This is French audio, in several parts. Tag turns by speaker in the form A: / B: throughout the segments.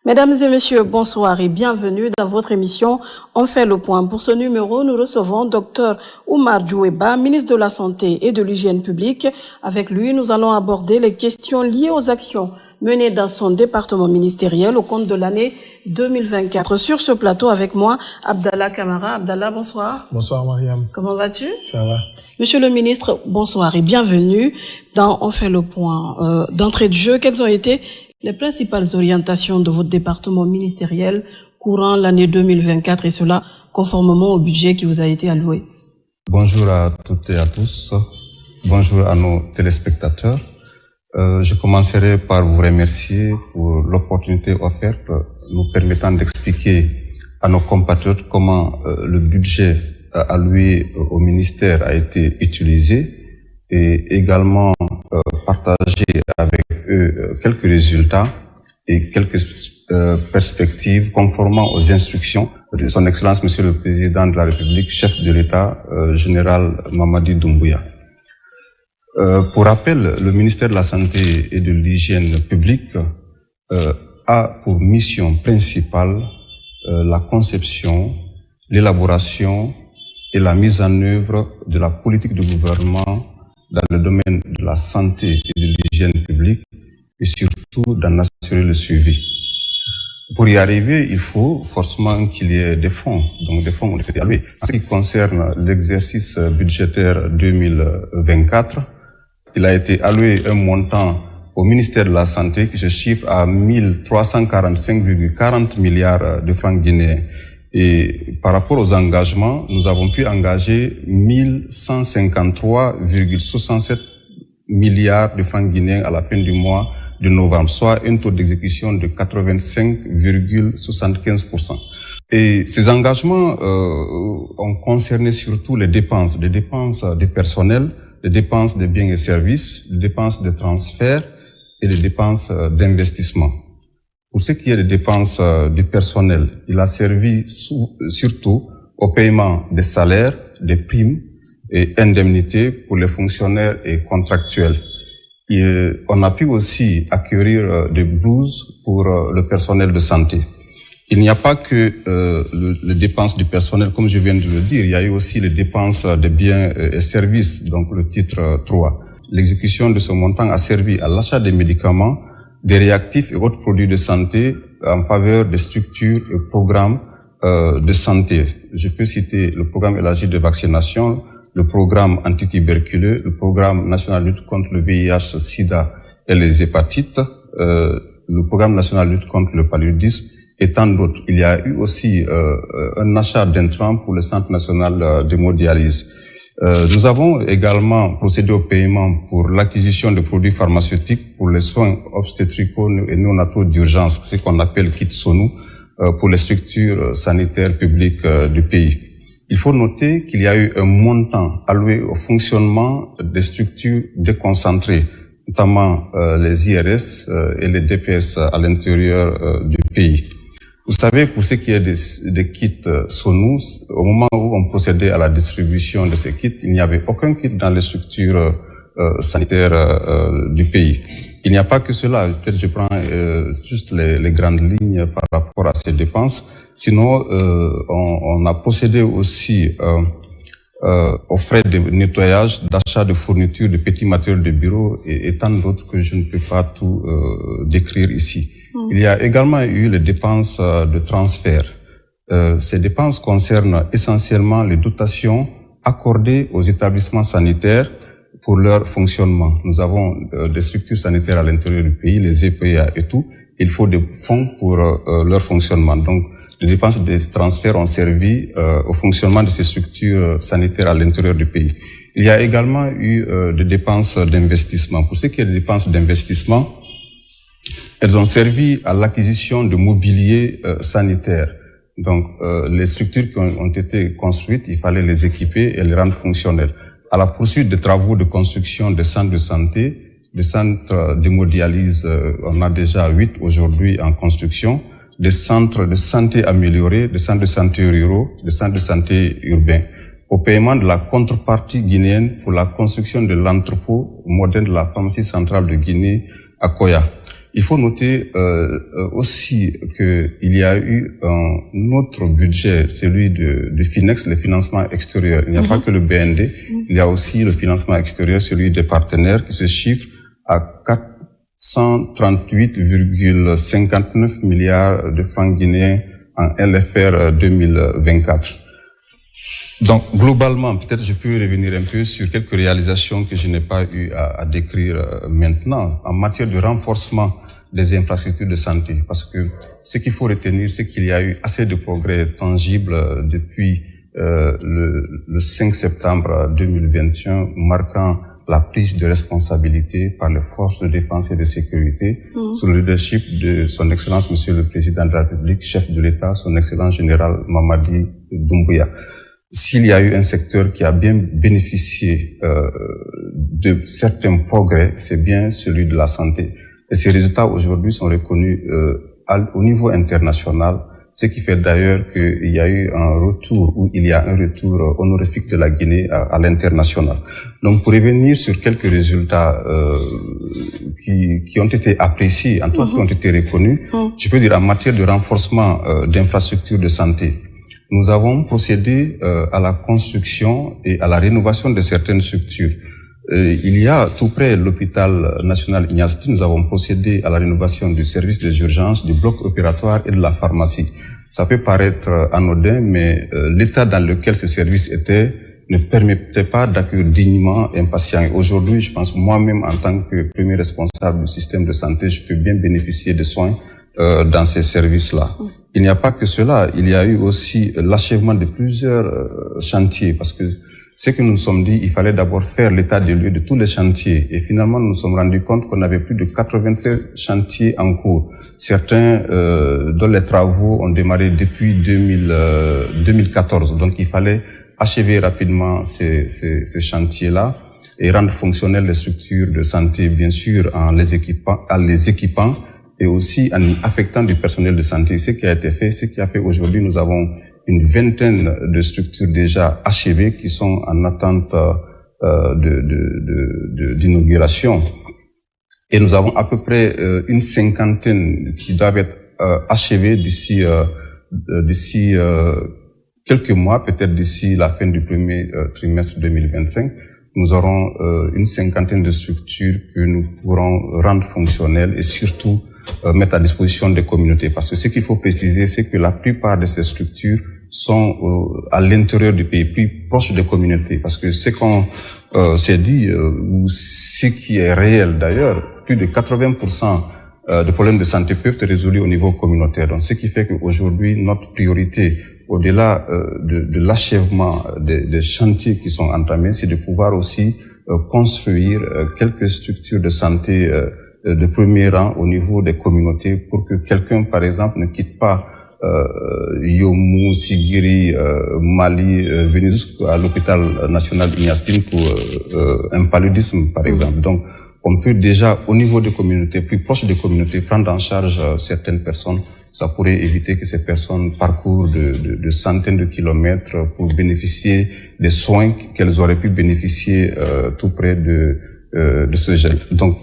A: Mesdames et messieurs, bonsoir et bienvenue dans votre émission On fait le point. Pour ce numéro, nous recevons Dr Oumar Djoueba, ministre de la Santé et de l'Hygiène publique. Avec lui, nous allons aborder les questions liées aux actions menées dans son département ministériel au compte de l'année 2024. Sur ce plateau avec moi, Abdallah Kamara. Abdallah, bonsoir.
B: Bonsoir Mariam.
A: Comment vas-tu?
B: Ça va.
A: Monsieur le ministre, bonsoir et bienvenue dans On fait le point. D'entrée de jeu, quelles ont été les principales orientations de votre département ministériel courant l'année 2024 et cela conformément au budget qui vous a été alloué?
C: Bonjour à toutes et à tous. Bonjour à nos téléspectateurs. Je commencerai par vous remercier pour l'opportunité offerte nous permettant d'expliquer à nos compatriotes comment le budget alloué au ministère a été utilisé et également partager avec eux quelques résultats et quelques perspectives conformément aux instructions de son Excellence Monsieur le Président de la République, chef de l'État, général Mamadi Doumbouya. Pour rappel, le ministère de la Santé et de l'Hygiène publique a pour mission principale la conception, l'élaboration et la mise en œuvre de la politique de gouvernement dans le domaine de la santé et de l'hygiène publique et surtout d'en assurer le suivi. Pour y arriver, il faut forcément qu'il y ait des fonds. Donc des fonds ont été alloués. En ce qui concerne l'exercice budgétaire 2024, il a été alloué un montant au ministère de la Santé qui se chiffre à 1345,40 milliards de francs guinéens. Et par rapport aux engagements, nous avons pu engager 1153,67 milliards de francs guinéens à la fin du mois de novembre, soit un taux d'exécution de 85,75%. Et ces engagements ont concerné surtout les dépenses de personnel, les dépenses de biens et services, les dépenses de transfert et les dépenses d'investissement. Pour ce qui est des dépenses du personnel, il a servi surtout au paiement des salaires, des primes et indemnités pour les fonctionnaires et contractuels. Et on a pu aussi acquérir des blouses pour le personnel de santé. Il n'y a pas que les dépenses du personnel, comme je viens de le dire, il y a eu aussi les dépenses de biens et services, donc le titre 3. L'exécution de ce montant a servi à l'achat des médicaments, des réactifs et autres produits de santé en faveur des structures et programmes de santé. Je peux citer le programme élargi de vaccination, le programme antituberculeux, le programme national de lutte contre le VIH, SIDA et les hépatites, le programme national de lutte contre le paludisme et tant d'autres. Il y a eu aussi un achat d'intrants pour le Centre national d'hémodialyse. Nous avons également procédé au paiement pour l'acquisition de produits pharmaceutiques pour les soins obstétricaux et néonataux d'urgence, ce qu'on appelle kit SONU, pour les structures sanitaires publiques du pays. Il faut noter qu'il y a eu un montant alloué au fonctionnement des structures déconcentrées, notamment les IRS et les DPS à l'intérieur du pays. Vous savez, pour ce qui est des kits SONU, au moment où on procédait à la distribution de ces kits, il n'y avait aucun kit dans les structures sanitaires du pays. Il n'y a pas que cela. Peut-être je prends juste les grandes lignes par rapport à ces dépenses. Sinon, on a procédé aussi aux frais de nettoyage, d'achat de fournitures, de petits matériels de bureau et tant d'autres que je ne peux pas tout décrire ici. Il y a également eu les dépenses de transfert. Ces dépenses concernent essentiellement les dotations accordées aux établissements sanitaires pour leur fonctionnement. Nous avons des structures sanitaires à l'intérieur du pays, les EPA et tout. Il faut des fonds pour leur fonctionnement. Donc, les dépenses de transfert ont servi au fonctionnement de ces structures sanitaires à l'intérieur du pays. Il y a également eu des dépenses d'investissement. Pour ce qui est des dépenses d'investissement, elles ont servi à l'acquisition de mobilier sanitaire. Donc, les structures qui ont été construites, il fallait les équiper et les rendre fonctionnelles. À la poursuite des travaux de construction des centres de santé, des centres d'hémodialyse, on a déjà 8 aujourd'hui en construction, des centres de santé améliorés, des centres de santé ruraux, des centres de santé urbains. Au paiement de la contrepartie guinéenne pour la construction de l'entrepôt moderne de la pharmacie centrale de Guinée à Koya. Il faut noter aussi qu'il y a eu un autre budget, celui de FINEX, le financement extérieur. Il n'y a pas que le BND, il y a aussi le financement extérieur, celui des partenaires, qui se chiffre à 438,59 milliards de francs guinéens en LFR 2024. Donc, globalement, peut-être je peux revenir un peu sur quelques réalisations que je n'ai pas eu à décrire maintenant en matière de renforcement des infrastructures de santé. Parce que ce qu'il faut retenir, c'est qu'il y a eu assez de progrès tangibles depuis le 5 septembre 2021, marquant la prise de responsabilité par les forces de défense et de sécurité sous le leadership de son Excellence, Monsieur le Président de la République, chef de l'État, son Excellence général Mamadi Doumbouya. S'il y a eu un secteur qui a bien bénéficié de certains progrès, c'est bien celui de la santé. Et ces résultats aujourd'hui sont reconnus au niveau international, ce qui fait d'ailleurs qu'il y a eu un retour, ou il y a un retour honorifique de la Guinée à l'international. Donc pour revenir sur quelques résultats qui ont été appréciés, en tout cas qui ont été reconnus, je peux dire en matière de renforcement d'infrastructures de santé. Nous avons procédé à la construction et à la rénovation de certaines structures. Il y a tout près l'hôpital national Ignasti, nous avons procédé à la rénovation du service des urgences, du bloc opératoire et de la pharmacie. Ça peut paraître anodin, mais l'état dans lequel ce service était ne permettait pas d'accueillir dignement un patient. Et aujourd'hui, je pense moi-même en tant que premier responsable du système de santé, je peux bien bénéficier de soins dans ces services-là. Il n'y a pas que cela, il y a eu aussi l'achèvement de plusieurs chantiers, parce que ce que nous nous sommes dit, il fallait d'abord faire l'état des lieux de tous les chantiers. Et finalement, nous nous sommes rendus compte qu'on avait plus de 87 chantiers en cours. Certains dont les travaux ont démarré depuis 2014. Donc il fallait achever rapidement ces chantiers-là et rendre fonctionnelles les structures de santé, bien sûr, en les équipant et aussi en y affectant du personnel de santé. Ce qui a été fait, ce qui a fait aujourd'hui, nous avons une vingtaine de structures déjà achevées qui sont en attente d'inauguration. Et nous avons à peu près une cinquantaine qui doivent être achevées d'ici quelques mois, peut-être d'ici la fin du premier trimestre 2025. Nous aurons une cinquantaine de structures que nous pourrons rendre fonctionnelles et surtout mettre à disposition des communautés. Parce que ce qu'il faut préciser, c'est que la plupart de ces structures sont à l'intérieur du pays, plus proches des communautés. Parce que ce qu'on s'est dit, ou ce qui est réel d'ailleurs, plus de 80% de problèmes de santé peuvent être résolus au niveau communautaire. Donc ce qui fait qu'aujourd'hui, notre priorité, au-delà de l'achèvement des chantiers qui sont entamés, c'est de pouvoir aussi construire quelques structures de santé de premier rang au niveau des communautés pour que quelqu'un, par exemple, ne quitte pas Yomou, Sigiri, Mali, venir jusqu'à l'hôpital national Ignastine pour un paludisme, par exemple. Donc, on peut déjà, au niveau des communautés, plus proches des communautés, prendre en charge certaines personnes. Ça pourrait éviter que ces personnes parcourent de centaines de kilomètres pour bénéficier des soins qu'elles auraient pu bénéficier tout près de ce gel. Donc,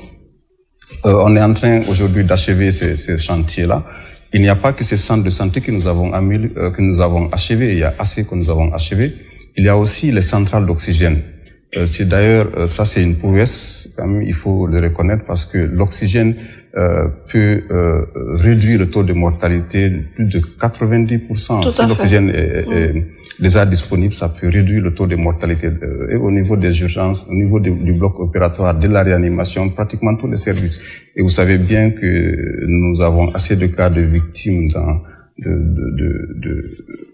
C: on est en train aujourd'hui d'achever ces chantiers-là. Il n'y a pas que ces centres de santé que nous avons achevés, il y a assez que nous avons achevés. Il y a aussi les centrales d'oxygène. C'est d'ailleurs, ça c'est une prouesse, quand même, il faut le reconnaître, parce que l'oxygène peut réduire le taux de mortalité de plus de 90%. Si l'oxygène est déjà disponible, ça peut réduire le taux de mortalité. Et au niveau des urgences, au niveau du bloc opératoire, de la réanimation, pratiquement tous les services. Et vous savez bien que nous avons assez de cas de victimes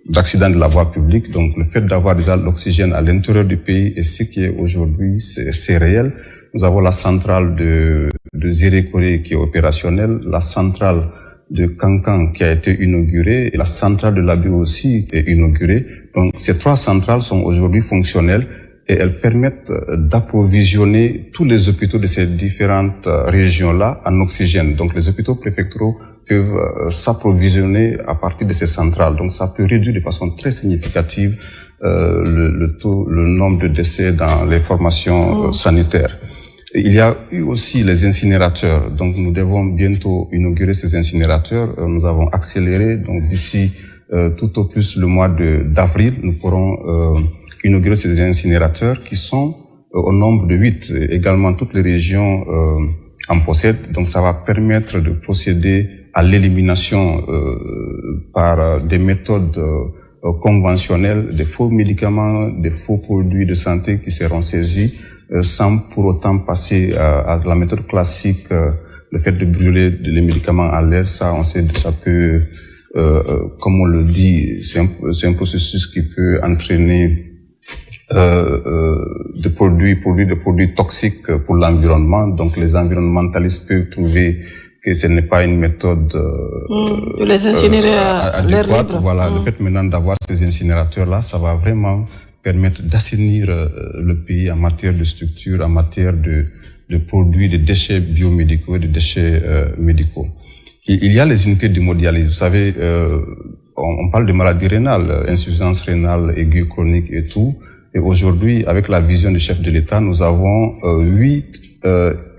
C: d'accidents de la voie publique. Donc le fait d'avoir déjà l'oxygène à l'intérieur du pays et ce qui est aujourd'hui, c'est réel. Nous avons la centrale de Zérékoré qui est opérationnelle, la centrale de Kankan qui a été inaugurée et la centrale de Labio aussi est inaugurée. Donc ces trois centrales sont aujourd'hui fonctionnelles et elles permettent d'approvisionner tous les hôpitaux de ces différentes régions-là en oxygène. Donc les hôpitaux préfectoraux peuvent s'approvisionner à partir de ces centrales. Donc ça peut réduire de façon très significative le nombre de décès dans les formations sanitaires. Il y a eu aussi les incinérateurs. Donc, nous devons bientôt inaugurer ces incinérateurs. Nous avons accéléré. Donc, d'ici tout au plus le mois d'avril, nous pourrons inaugurer ces incinérateurs qui sont au nombre de 8. Également, toutes les régions en possèdent. Donc, ça va permettre de procéder à l'élimination par des méthodes conventionnelles des faux médicaments, des faux produits de santé qui seront saisis sans pour autant passer à la méthode classique, le fait de brûler les médicaments à l'air. Ça, on sait que ça peut, comme on le dit, c'est un processus qui peut entraîner des produits toxiques pour l'environnement. Donc, les environnementalistes peuvent trouver que ce n'est pas une méthode
A: de les incinérer à l'air libre.
C: Voilà, le fait maintenant d'avoir ces incinérateurs-là, ça va vraiment permettre d'assainir le pays en matière de structure, en matière de produits, de déchets biomédicaux, de déchets médicaux. Il y a les unités d'hémodialyse. Vous savez, on parle de maladies rénales, insuffisance rénale aiguë, chronique et tout. Et aujourd'hui, avec la vision du chef de l'État, nous avons 8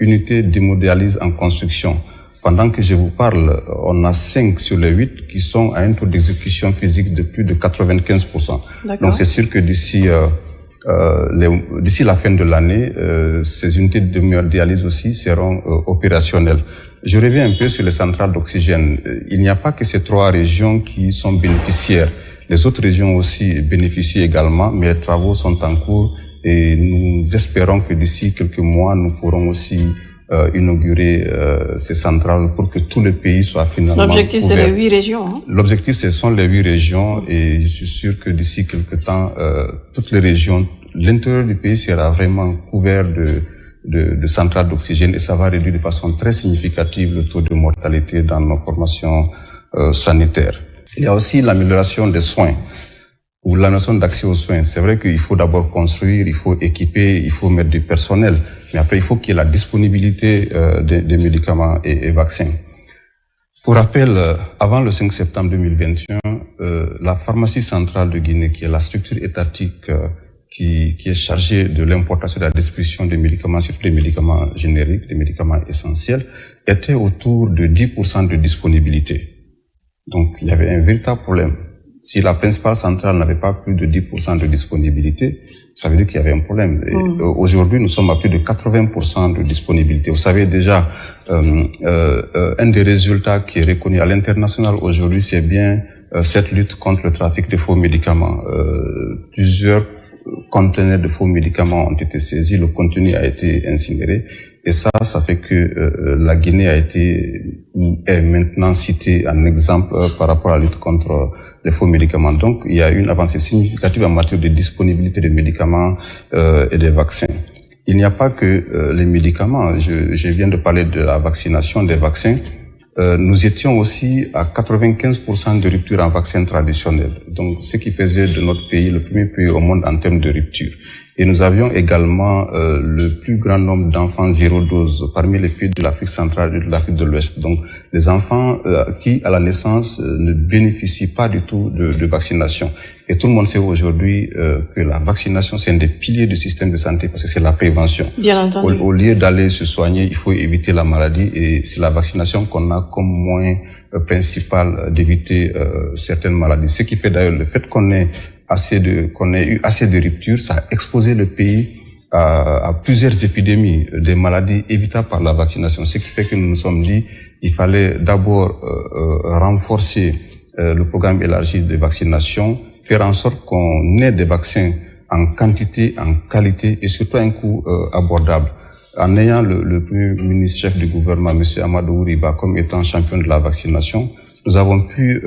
C: unités d'hémodialyse en construction. Pendant que je vous parle, on a 5 sur les 8 qui sont à un taux d'exécution physique de plus de 95%. Donc c'est sûr que d'ici la fin de l'année, ces unités d'hémodialyse aussi seront opérationnelles. Je reviens un peu sur les centrales d'oxygène. Il n'y a pas que ces 3 régions qui sont bénéficiaires. Les autres régions aussi bénéficient également, mais les travaux sont en cours et nous espérons que d'ici quelques mois, nous pourrons aussi inaugurer ces centrales pour que tout le pays soit finalement
A: L'objectif,
C: couvert.
A: C'est les 8 régions. Hein?
C: L'objectif, ce sont les 8 régions et je suis sûr que d'ici quelques temps, toutes les régions, l'intérieur du pays sera vraiment couvert de centrales d'oxygène et ça va réduire de façon très significative le taux de mortalité dans nos formations sanitaires. Il y a aussi l'amélioration des soins ou la notion d'accès aux soins. C'est vrai qu'il faut d'abord construire, il faut équiper, il faut mettre du personnel, mais après il faut qu'il y ait la disponibilité des médicaments et vaccins. Pour rappel, avant le 5 septembre 2021, la pharmacie centrale de Guinée, qui est la structure étatique qui est chargée de l'importation et de la distribution des médicaments, surtout des médicaments génériques, des médicaments essentiels, était autour de 10% de disponibilité. Donc, il y avait un véritable problème. Si la principale centrale n'avait pas plus de 10% de disponibilité, ça veut dire qu'il y avait un problème. Aujourd'hui, nous sommes à plus de 80% de disponibilité. Vous savez déjà, un des résultats qui est reconnu à l'international aujourd'hui, c'est bien cette lutte contre le trafic de faux médicaments. Plusieurs conteneurs de faux médicaments ont été saisis, le contenu a été incinéré. Et ça fait que la Guinée est maintenant citée en exemple par rapport à la lutte contre les faux médicaments. Donc, il y a une avancée significative en matière de disponibilité des médicaments et des vaccins. Il n'y a pas que les médicaments. Je viens de parler de la vaccination, des vaccins. Nous étions aussi à 95% de rupture en vaccin traditionnel. Donc, ce qui faisait de notre pays le premier pays au monde en termes de rupture. Et nous avions également le plus grand nombre d'enfants zéro dose parmi les pays de l'Afrique centrale et de l'Afrique de l'Ouest. Donc, les enfants qui, à la naissance, ne bénéficient pas du tout de vaccination. Et tout le monde sait aujourd'hui que la vaccination, c'est un des piliers du système de santé parce que c'est la prévention.
A: Bien entendu.
C: Au lieu d'aller se soigner, il faut éviter la maladie et c'est la vaccination qu'on a comme moyen principal d'éviter certaines maladies. Ce qui fait d'ailleurs le fait qu'on ait eu assez de ruptures, ça a exposé le pays à plusieurs épidémies, des maladies évitables par la vaccination. Ce qui fait que nous nous sommes dit, il fallait d'abord renforcer le programme élargi de vaccination, faire en sorte qu'on ait des vaccins en quantité, en qualité et surtout à un coût abordable. En ayant le premier ministre chef du gouvernement, M. Amadou Ouriba, comme étant champion de la vaccination, nous avons pu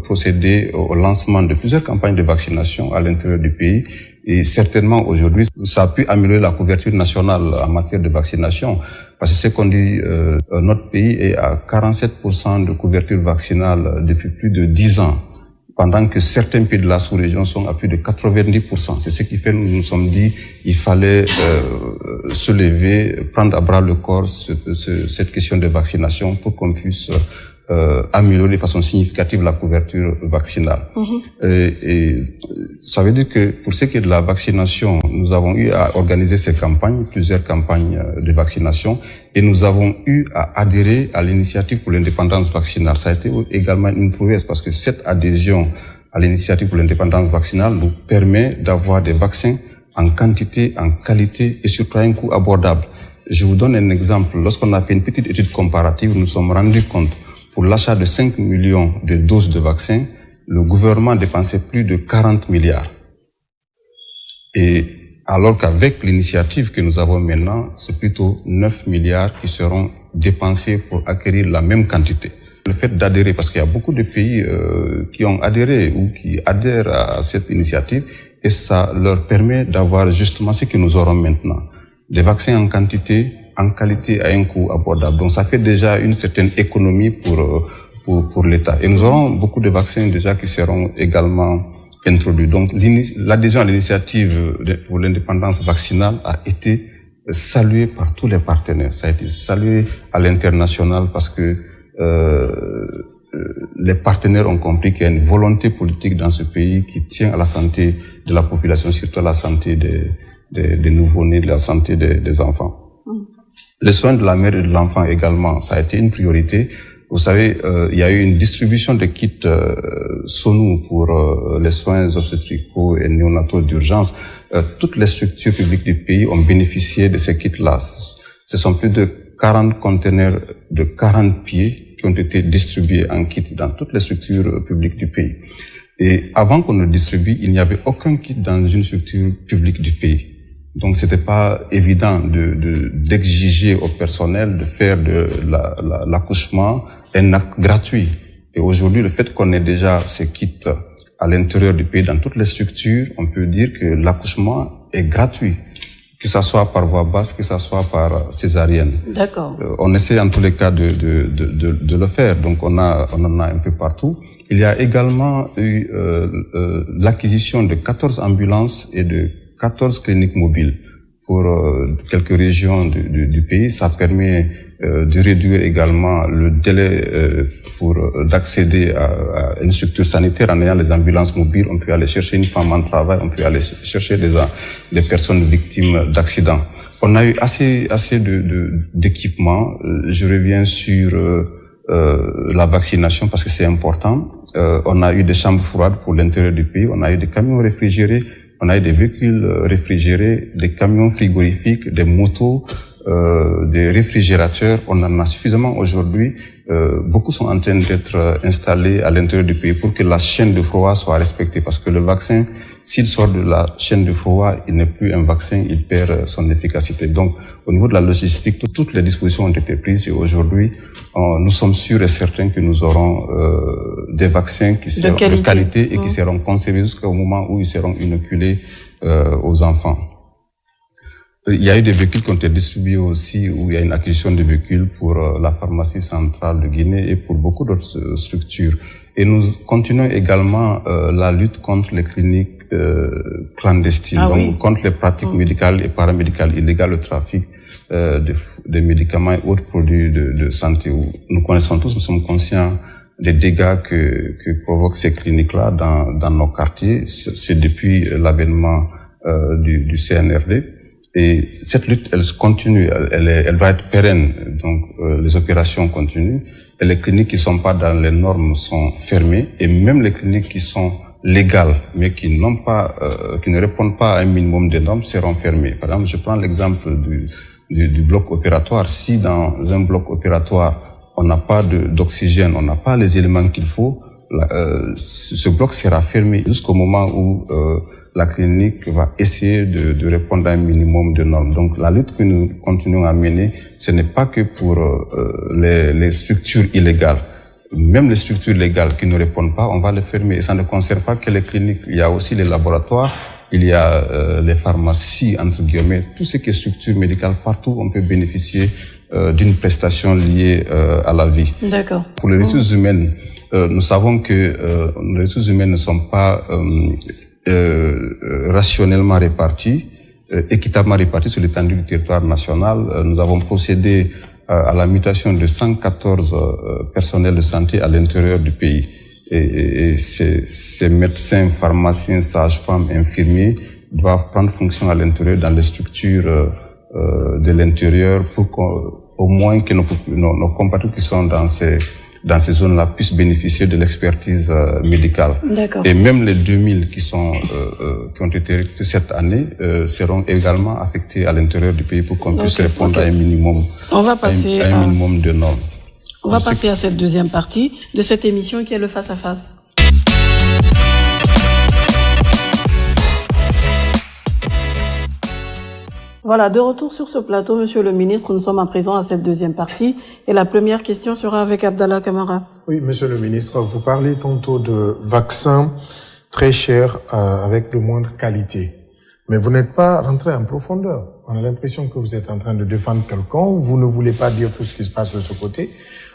C: procéder au lancement de plusieurs campagnes de vaccination à l'intérieur du pays et certainement aujourd'hui, ça a pu améliorer la couverture nationale en matière de vaccination parce que ce qu'on dit, notre pays est à 47% de couverture vaccinale depuis plus de 10 ans, pendant que certains pays de la sous-région sont à plus de 90%. C'est ce qui fait que nous nous sommes dit il fallait se lever, prendre à bras le corps cette question de vaccination pour qu'on puisse améliorer de façon significative la couverture vaccinale. Et ça veut dire que pour ce qui est de la vaccination, nous avons eu à organiser ces campagnes, plusieurs campagnes de vaccination, et nous avons eu à adhérer à l'initiative pour l'indépendance vaccinale. Ça a été également une prouesse parce que cette adhésion à l'initiative pour l'indépendance vaccinale nous permet d'avoir des vaccins en quantité, en qualité et surtout à un coût abordable. Je vous donne un exemple. Lorsqu'on a fait une petite étude comparative, nous nous sommes rendus compte pour l'achat de 5 millions de doses de vaccins, le gouvernement dépensait plus de 40 milliards. Et alors qu'avec l'initiative que nous avons maintenant, c'est plutôt 9 milliards qui seront dépensés pour acquérir la même quantité. Le fait d'adhérer, parce qu'il y a beaucoup de pays qui ont adhéré ou qui adhèrent à cette initiative, et ça leur permet d'avoir justement ce que nous aurons maintenant. Des vaccins en quantité, en qualité à un coût abordable. Donc ça fait déjà une certaine économie pour l'État. Et nous aurons beaucoup de vaccins déjà qui seront également introduits. Donc l'adhésion à l'initiative pour l'indépendance vaccinale a été saluée par tous les partenaires. Ça a été salué à l'international parce que les partenaires ont compris qu'il y a une volonté politique dans ce pays qui tient à la santé de la population, surtout à la santé des nouveau-nés, de la santé des enfants. Les soins de la mère et de l'enfant également, ça a été une priorité. Vous savez, il y a eu une distribution de kits SONU pour les soins obstétricaux et néonataux d'urgence. Toutes les structures publiques du pays ont bénéficié de ces kits-là. Ce sont plus de 40 conteneurs de 40 pieds qui ont été distribués en kits dans toutes les structures publiques du pays. Et avant qu'on le distribue, il n'y avait aucun kit dans une structure publique du pays. Donc c'était pas évident d'exiger au personnel de faire de l'accouchement un acte gratuit. Et aujourd'hui, le fait qu'on ait déjà ces kits à l'intérieur du pays, dans toutes les structures, on peut dire que l'accouchement est gratuit. Que ça soit par voie basse, que ça soit par césarienne.
A: D'accord.
C: On essaie en tous les cas de le faire. Donc on en a un peu partout. Il y a également eu l'acquisition de 14 ambulances et de 14 cliniques mobiles pour quelques régions du pays. Ça permet de réduire également le délai d'accéder à une structure sanitaire en ayant les ambulances mobiles. On peut aller chercher une femme en travail, on peut aller chercher des personnes victimes d'accidents. On a eu assez d'équipements. Je reviens sur la vaccination parce que c'est important. On a eu des chambres froides pour l'intérieur du pays. On a eu des camions réfrigérés. On a eu des véhicules réfrigérés, des camions frigorifiques, des motos, des réfrigérateurs. On en a suffisamment aujourd'hui. Beaucoup sont en train d'être installés à l'intérieur du pays pour que la chaîne de froid soit respectée. Parce que le vaccin, s'il sort de la chaîne de froid, il n'est plus un vaccin, il perd son efficacité. Donc, au niveau de la logistique, toutes les dispositions ont été prises et aujourd'hui, nous sommes sûrs et certains que nous aurons des vaccins qui seront de qualité et qui seront conservés jusqu'au moment où ils seront inoculés aux enfants. Il y a eu des véhicules qui ont été distribués aussi, où il y a une acquisition de véhicules pour la pharmacie centrale de Guinée et pour beaucoup d'autres structures. Et nous continuons également la lutte contre les cliniques clandestines, contre les pratiques médicales et paramédicales illégales, le trafic des médicaments et autres produits de santé. Nous connaissons tous, nous sommes conscients des dégâts que provoquent ces cliniques-là dans nos quartiers. C'est depuis l'avènement du CNRD. Et cette lutte, elle continue, elle va être pérenne. Donc, les opérations continuent. Et les cliniques qui sont pas dans les normes sont fermées. Et même les cliniques qui sont légales, mais qui n'ont pas, qui ne répondent pas à un minimum de normes, seront fermées. Par exemple, je prends l'exemple du bloc opératoire. Si dans un bloc opératoire, on n'a pas d'oxygène, on n'a pas les éléments qu'il faut, ce bloc sera fermé jusqu'au moment où la clinique va essayer de répondre à un minimum de normes. Donc la lutte que nous continuons à mener, ce n'est pas que pour les structures illégales. Même les structures légales qui ne répondent pas, on va les fermer. Et ça ne concerne pas que les cliniques. Il y a aussi les laboratoires, il y a les pharmacies, entre guillemets, tout ce qui est structure médicale. Partout, on peut bénéficier d'une prestation liée à la vie.
A: D'accord.
C: Pour les ressources humaines, nous savons que les ressources humaines ne sont pas rationnellement répartis, équitablement répartis sur l'étendue du territoire national. Nous avons procédé à la mutation de 114 personnels de santé à l'intérieur du pays. Et ces médecins, pharmaciens, sages-femmes, infirmiers doivent prendre fonction à l'intérieur dans les structures de l'intérieur pour qu'au moins que nos compatriotes qui sont dans ces zones-là puissent bénéficier de l'expertise médicale.
A: D'accord.
C: Et même les 2000 qui ont été recrutés cette année seront également affectés à l'intérieur du pays pour qu'on puisse répondre à un minimum,
A: on va passer
C: à un minimum de normes.
A: On va passer à cette deuxième partie de cette émission qui est le face-à-face. Voilà, de retour sur ce plateau, Monsieur le Ministre, nous sommes à présent à cette deuxième partie et la première question sera avec Abdallah Camara.
B: Oui, Monsieur le Ministre, vous parlez tantôt de vaccins très chers avec de moindre qualité, mais vous n'êtes pas rentré en profondeur. On a l'impression que vous êtes en train de défendre quelqu'un, vous ne voulez pas dire tout ce qui se passe de ce côté.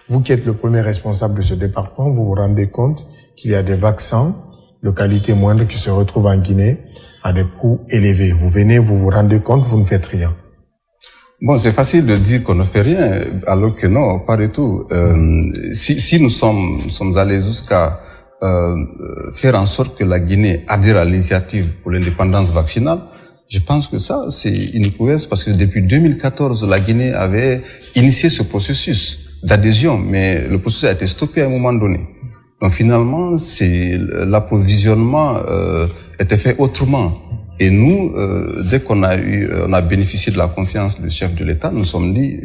B: Vous qui êtes le premier responsable de ce département, vous vous rendez compte qu'il y a des vaccins de qualité moindre qui se retrouvent en Guinée à des coûts élevés. Vous venez, vous vous rendez compte, vous ne faites rien.
C: Bon, c'est facile de dire qu'on ne fait rien, alors que non, pas du tout. Si nous sommes allés jusqu'à faire en sorte que la Guinée adhère à l'initiative pour l'indépendance vaccinale, je pense que ça, c'est une prouesse parce que depuis 2014, la Guinée avait initié ce processus d'adhésion, mais le processus a été stoppé à un moment donné. Donc finalement, l'approvisionnement était fait autrement. Et nous, dès qu'on a bénéficié de la confiance du chef de l'État, nous nous sommes dit,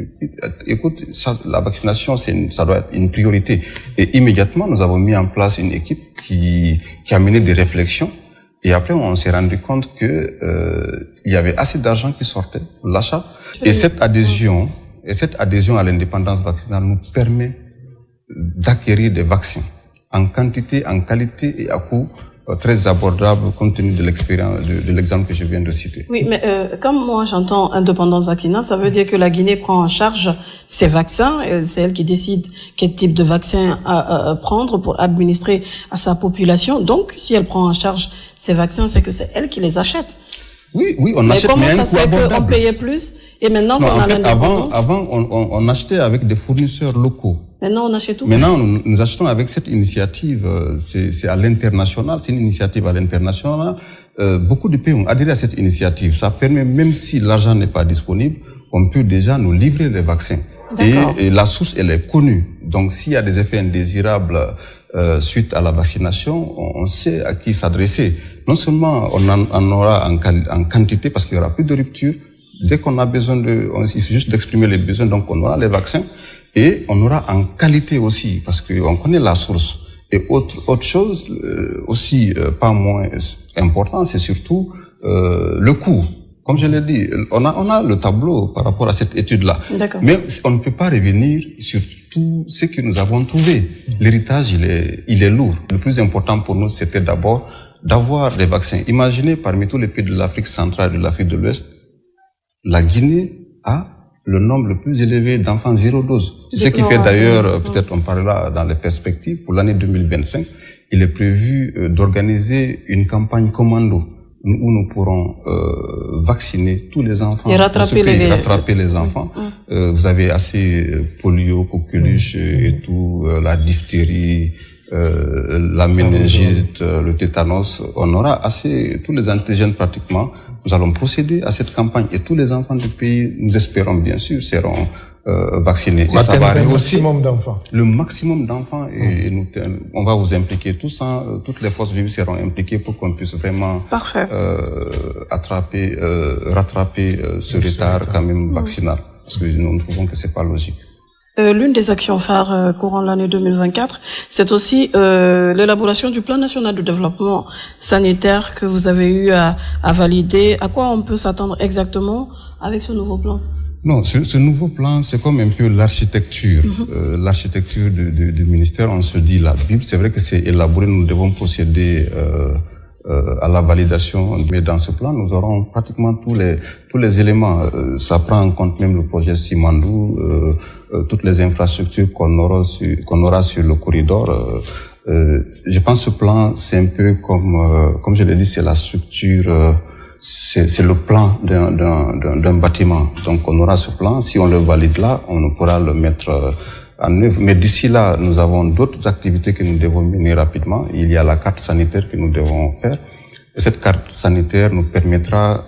C: écoute, la vaccination, ça doit être une priorité. Et immédiatement, nous avons mis en place une équipe qui a mené des réflexions. Et après, on s'est rendu compte que il y avait assez d'argent qui sortait pour l'achat. Et cette adhésion à l'indépendance vaccinale nous permet d'acquérir des vaccins en quantité, en qualité et à coût très abordable compte tenu de l'expérience, de l'exemple que je viens de citer.
A: Oui, mais comme moi j'entends indépendance vaccinale, ça veut dire que la Guinée prend en charge ses vaccins, c'est elle qui décide quel type de vaccin prendre pour administrer à sa population. Donc, si elle prend en charge ses vaccins, c'est que c'est elle qui les achète.
C: Oui, on achète, mais à un coût abordable.
A: On payait plus et maintenant
C: non,
A: on a
C: l'indépendance. Avant, on achetait avec des fournisseurs locaux.
A: Maintenant, on achète tout.
C: Maintenant, nous achetons avec cette initiative. C'est à l'international. C'est une initiative à l'international. Beaucoup de pays ont adhéré à cette initiative. Ça permet, même si l'argent n'est pas disponible, on peut déjà nous livrer les vaccins. Et la source, elle est connue. Donc, s'il y a des effets indésirables suite à la vaccination, on sait à qui s'adresser. Non seulement on en aura en quantité parce qu'il y aura plus de rupture. Dès qu'on a besoin il suffit juste d'exprimer les besoins, donc on aura les vaccins. Et on aura en qualité aussi, parce qu'on connaît la source. Et autre chose aussi pas moins important, c'est surtout le coût. Comme je l'ai dit, on a le tableau par rapport à cette étude-là. Mais on ne peut pas revenir sur tout ce que nous avons trouvé. L'héritage, il est lourd. Le plus important pour nous, c'était d'abord d'avoir des vaccins. Imaginez, parmi tous les pays de l'Afrique centrale et de l'Afrique de l'Ouest, la Guinée a le nombre le plus élevé d'enfants zéro dose. C'est ce qui fait d'ailleurs, peut-être on parlera dans les perspectives, pour l'année 2025, il est prévu d'organiser une campagne commando où nous pourrons vacciner tous les enfants.
A: Et rattraper
C: les enfants. Vous avez assez polio, coqueluche et tout, la diphtérie, la méningite, le tétanos. On aura assez, tous les antigènes pratiquement. Nous allons procéder à cette campagne et tous les enfants du pays, nous espérons bien sûr, seront vaccinés. Et ça va arriver aussi. Le maximum d'enfants. Et on va vous impliquer tous, toutes les forces vives seront impliquées pour qu'on puisse vraiment rattraper ce retard quand même vaccinal. Parce que nous trouvons que c'est pas logique.
A: L'une des actions phares courant l'année 2024, c'est aussi l'élaboration du plan national de développement sanitaire que vous avez eu à valider. À quoi on peut s'attendre exactement avec ce nouveau plan?
C: Non, ce nouveau plan, c'est comme un peu l'architecture. L'architecture du ministère, on se dit la Bible. C'est vrai que c'est élaboré, nous devons procéder à la validation. Mais dans ce plan, nous aurons pratiquement tous les éléments. Ça prend en compte même le projet Simandou, toutes les infrastructures qu'on aura sur le corridor. Je pense que ce plan, c'est un peu comme je l'ai dit, c'est la structure c'est le plan d'un bâtiment. Donc on aura ce plan. Si on le valide là, on pourra le mettre en œuvre. Mais d'ici là, nous avons d'autres activités que nous devons mener rapidement. Il y a la carte sanitaire que nous devons faire. Et cette carte sanitaire nous permettra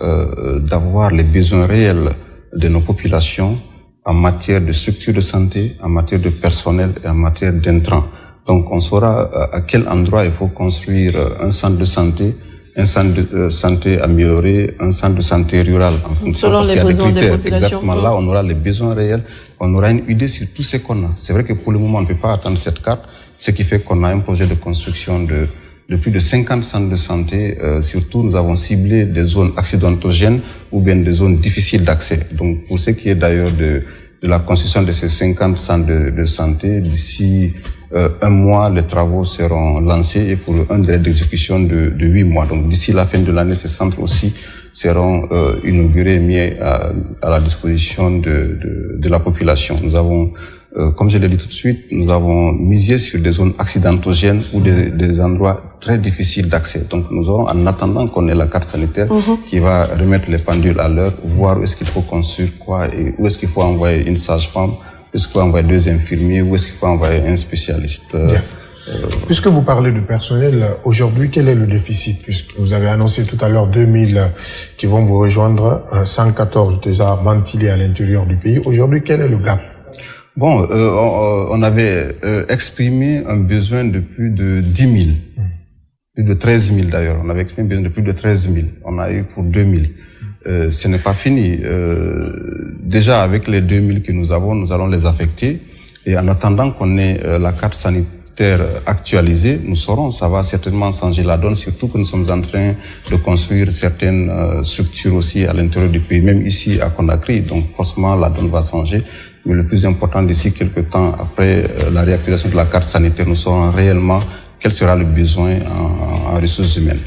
C: d'avoir les besoins réels de nos populations en matière de structure de santé, en matière de personnel et en matière d'intrants. Donc on saura à quel endroit il faut construire un centre de santé, un centre de santé amélioré, un centre de santé rural en fonction
A: parce qu'il y a des critères.
C: Exactement, là on aura les besoins réels, on aura une idée sur tout ce qu'on a. C'est vrai que pour le moment on ne peut pas attendre cette carte, ce qui fait qu'on a un projet de construction de plus de 50 centres de santé. Surtout nous avons ciblé des zones accidentogènes ou bien des zones difficiles d'accès. Donc pour ce qui est d'ailleurs de la construction de ces 50 centres de santé, d'ici un mois, les travaux seront lancés et pour un délai d'exécution de 8 mois. Donc d'ici la fin de l'année, ces centres aussi seront inaugurés et mis à la disposition de la population. Nous avons, comme je l'ai dit tout de suite, nous avons misé sur des zones accidentogènes ou des endroits très difficiles d'accès. Donc nous aurons, en attendant qu'on ait la carte sanitaire qui va remettre les pendules à l'heure, voir où est-ce qu'il faut construire quoi et où est-ce qu'il faut envoyer une sage-femme, est-ce qu'il faut envoyer 2 infirmiers ou est-ce qu'il faut envoyer un spécialiste.
B: Puisque vous parlez de personnel, aujourd'hui, quel est le déficit? Puisque vous avez annoncé tout à l'heure 2000 qui vont vous rejoindre, 114 déjà ventilés à l'intérieur du pays. Aujourd'hui, quel est le gap?
C: Bon, on avait exprimé un besoin de plus de 10 000, plus de 13 000 d'ailleurs. On avait exprimé un besoin de plus de 13 000. On a eu pour 2000. Ce n'est pas fini. Déjà, avec les 2000 que nous avons, nous allons les affecter. Et en attendant qu'on ait la carte sanitaire actualisée, nous saurons, ça va certainement changer la donne, surtout que nous sommes en train de construire certaines structures aussi à l'intérieur du pays, même ici à Conakry. Donc forcément, la donne va changer. Mais le plus important, d'ici quelques temps, après la réactualisation de la carte sanitaire, nous saurons réellement quel sera le besoin en ressources humaines.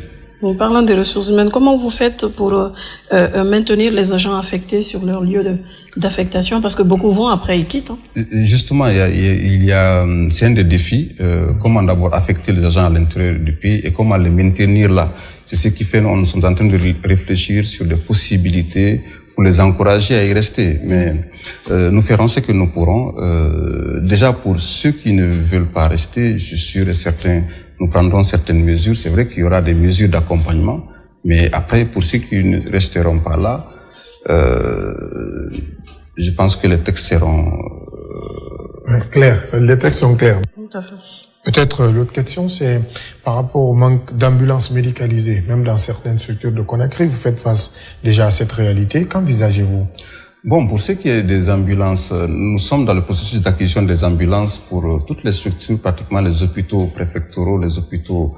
A: Mais parlant des ressources humaines, comment vous faites pour maintenir les agents affectés sur leur lieu d'affectation? Parce que beaucoup vont, après ils quittent.
C: Justement, c'est un des défis. Comment d'abord affecter les agents à l'intérieur du pays et comment les maintenir là. C'est ce qui fait, nous sommes en train de réfléchir sur des possibilités pour les encourager à y rester. Mais nous ferons ce que nous pourrons. Déjà, pour ceux qui ne veulent pas rester, je suis sûr et certain, nous prendrons certaines mesures. C'est vrai qu'il y aura des mesures d'accompagnement, mais après, pour ceux qui ne resteront pas là, je pense que les textes seront
B: clairs. Les textes sont clairs.
A: Tout à fait.
B: Peut-être l'autre question, c'est par rapport au manque d'ambulances médicalisées, même dans certaines structures de Conakry, vous faites face déjà à cette réalité. Qu'envisagez-vous?
C: Bon, pour ce qui est des ambulances, nous sommes dans le processus d'acquisition des ambulances pour toutes les structures, pratiquement les hôpitaux préfectoraux, les hôpitaux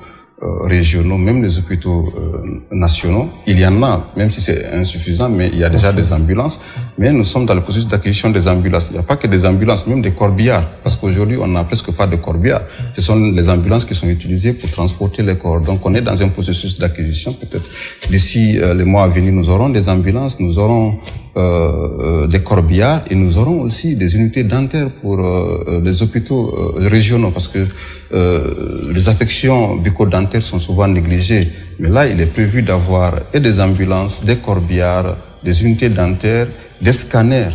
C: régionaux, même les hôpitaux nationaux. Il y en a, même si c'est insuffisant, mais il y a déjà des ambulances. Mais nous sommes dans le processus d'acquisition des ambulances. Il n'y a pas que des ambulances, même des corbillards, parce qu'aujourd'hui, on n'a presque pas de corbillards. Ce sont les ambulances qui sont utilisées pour transporter les corps. Donc, on est dans un processus d'acquisition. Peut-être d'ici les mois à venir, nous aurons des ambulances, nous aurons des corbillards et nous aurons aussi des unités dentaires pour les hôpitaux régionaux, parce que les affections bucco-dentaires sont souvent négligées. Mais là, il est prévu d'avoir et des ambulances, des corbillards, des unités dentaires, des scanners.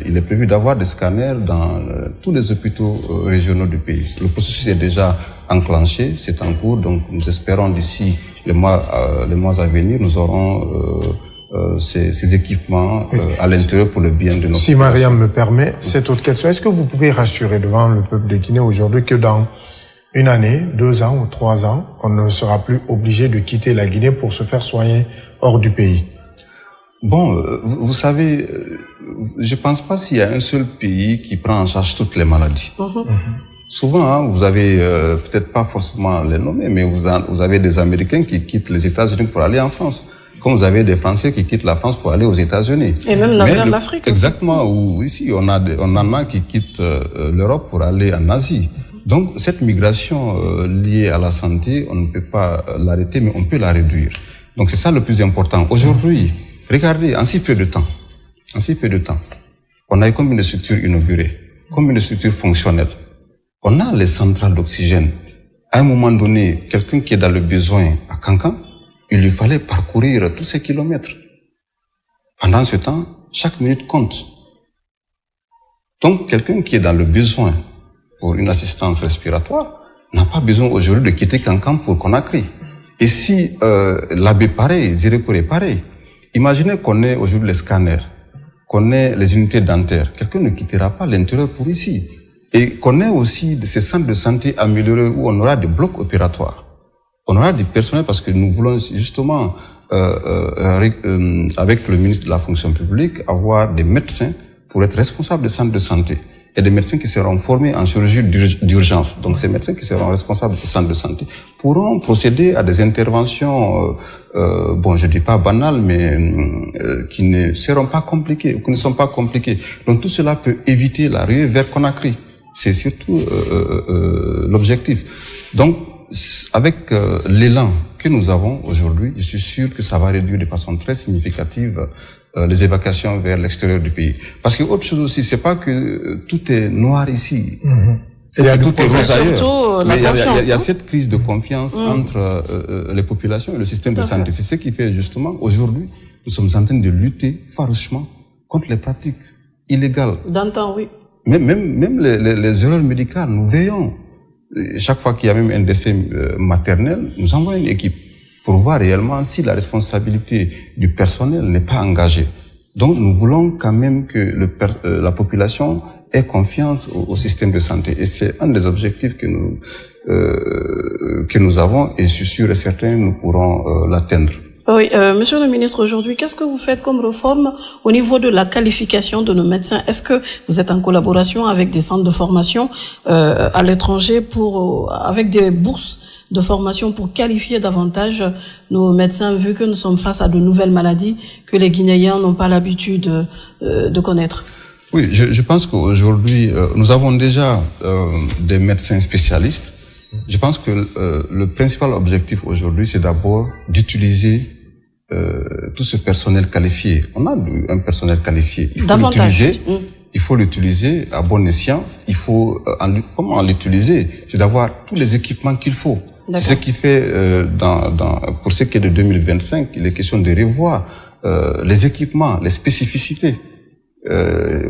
C: Il est prévu d'avoir des scanners dans tous les hôpitaux régionaux du pays. Le processus est déjà enclenché, c'est en cours, donc nous espérons d'ici les mois à venir, nous aurons ces équipements à l'intérieur pour le bien de nos
B: Si Mariam me permet, cette autre question, est-ce que vous pouvez rassurer devant le peuple de Guinée aujourd'hui que dans une année, 2 ans ou 3 ans, on ne sera plus obligé de quitter la Guinée pour se faire soigner hors du pays?
C: Bon, vous savez, je pense pas s'il y a un seul pays qui prend en charge toutes les maladies. Souvent, vous avez peut-être pas forcément les nommer, mais vous avez des Américains qui quittent les États-Unis pour aller en France. Comme vous avez des Français qui quittent la France pour aller aux États-Unis.
A: Et même dans l'Afrique.
C: Exactement. Ou ici, on en a qui quittent l'Europe pour aller en Asie. Donc, cette migration liée à la santé, on ne peut pas l'arrêter, mais on peut la réduire. Donc, c'est ça le plus important. Aujourd'hui, regardez, en si peu de temps, on a eu combien de structures inaugurées, combien de structures fonctionnelles. On a les centrales d'oxygène. À un moment donné, quelqu'un qui est dans le besoin à Cancan, il lui fallait parcourir tous ces kilomètres. Pendant ce temps, chaque minute compte. Donc, quelqu'un qui est dans le besoin pour une assistance respiratoire n'a pas besoin aujourd'hui de quitter Kankan pour Conakry. Et si l'AB pareil, Zireko est pareil, imaginez qu'on ait aujourd'hui les scanners, qu'on ait les unités dentaires. Quelqu'un ne quittera pas l'intérieur pour ici. Et qu'on ait aussi ces centres de santé améliorés où on aura des blocs opératoires. On aura du personnel parce que nous voulons justement, avec le ministre de la fonction publique, avoir des médecins pour être responsables des centres de santé. Et des médecins qui seront formés en chirurgie d'urgence. Donc ces médecins qui seront responsables de ces centres de santé pourront procéder à des interventions, je dis pas banales, mais qui ne seront pas compliquées, ou qui ne sont pas compliquées. Donc tout cela peut éviter l'arrivée vers Conakry. C'est surtout l'objectif. Donc avec l'élan que nous avons aujourd'hui, je suis sûr que ça va réduire de façon très significative les évacuations vers l'extérieur du pays. Parce que autre chose aussi, c'est pas que tout est noir ici. Tout est rose ailleurs. Mais il y a cette crise de confiance entre les populations et le système de santé. C'est ce qui fait justement, aujourd'hui, nous sommes en train de lutter farouchement contre les pratiques illégales.
A: D'antan, oui.
C: Même les erreurs médicales, nous veillons. Chaque fois qu'il y a même un décès maternel, nous envoyons une équipe pour voir réellement si la responsabilité du personnel n'est pas engagée. Donc nous voulons quand même que la population ait confiance au système de santé. Et c'est un des objectifs que nous avons, et je suis sûr et certain nous pourrons l'atteindre.
A: Oui, monsieur le ministre, aujourd'hui, qu'est-ce que vous faites comme réforme au niveau de la qualification de nos médecins? Est-ce que vous êtes en collaboration avec des centres de formation à l'étranger avec des bourses de formation pour qualifier davantage nos médecins, vu que nous sommes face à de nouvelles maladies que les Guinéens n'ont pas l'habitude de connaître?
C: Oui, je pense qu'aujourd'hui, nous avons déjà des médecins spécialistes. Je pense que le principal objectif aujourd'hui, c'est d'abord d'utiliser tout ce personnel qualifié. On a un personnel qualifié. Il faut l'utiliser à bon escient. Il faut comment l'utiliser? C'est d'avoir tous les équipements qu'il faut. C'est ce qui fait pour ce qui est de 2025, il est question de revoir les équipements, les spécificités,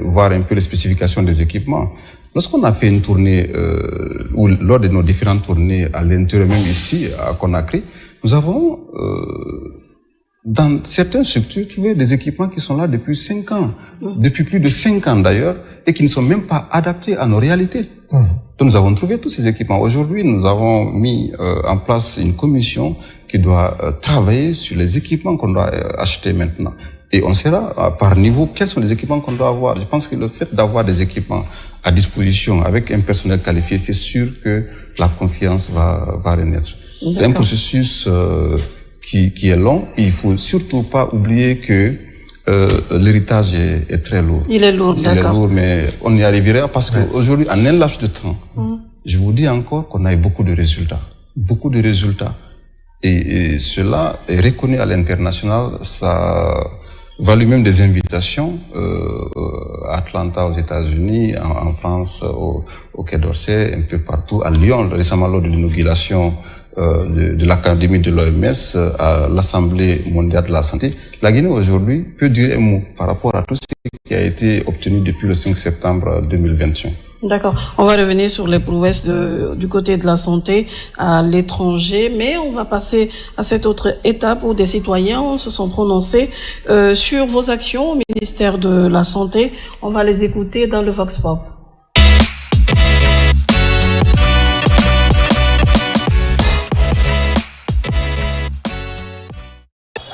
C: voir un peu les spécifications des équipements. Lorsqu'on a fait une tournée, ou lors de nos différentes tournées à l'intérieur, même ici, à Conakry, nous avons, dans certaines structures, trouvé des équipements qui sont là depuis 5 ans, depuis plus de 5 ans d'ailleurs, et qui ne sont même pas adaptés à nos réalités. Donc nous avons trouvé tous ces équipements. Aujourd'hui, nous avons mis en place une commission qui doit travailler sur les équipements qu'on doit acheter maintenant. Et on saura par niveau quels sont les équipements qu'on doit avoir. Je pense que le fait d'avoir des équipements à disposition avec un personnel qualifié, c'est sûr que la confiance va renaître. C'est un processus qui est long, et il faut surtout pas oublier que l'héritage est très lourd.
A: Il est lourd, d'accord.
C: Il est lourd, mais on y arrivera parce qu'aujourd'hui, en un laps de temps, je vous dis encore qu'on a eu beaucoup de résultats. Beaucoup de résultats. Et cela est reconnu à l'international. Ça valut même des invitations à Atlanta, aux États-Unis, en France, au Quai d'Orsay, un peu partout, à Lyon, récemment lors de l'inauguration de l'Académie de l'OMS à l'Assemblée mondiale de la santé. La Guinée aujourd'hui peut dire un mot par rapport à tout ce qui a été obtenu depuis le 5 septembre 2021.
A: D'accord. On va revenir sur les prouesses du côté de la santé à l'étranger, mais on va passer à cette autre étape où des citoyens se sont prononcés sur vos actions au ministère de la Santé. On va les écouter dans le Vox Pop.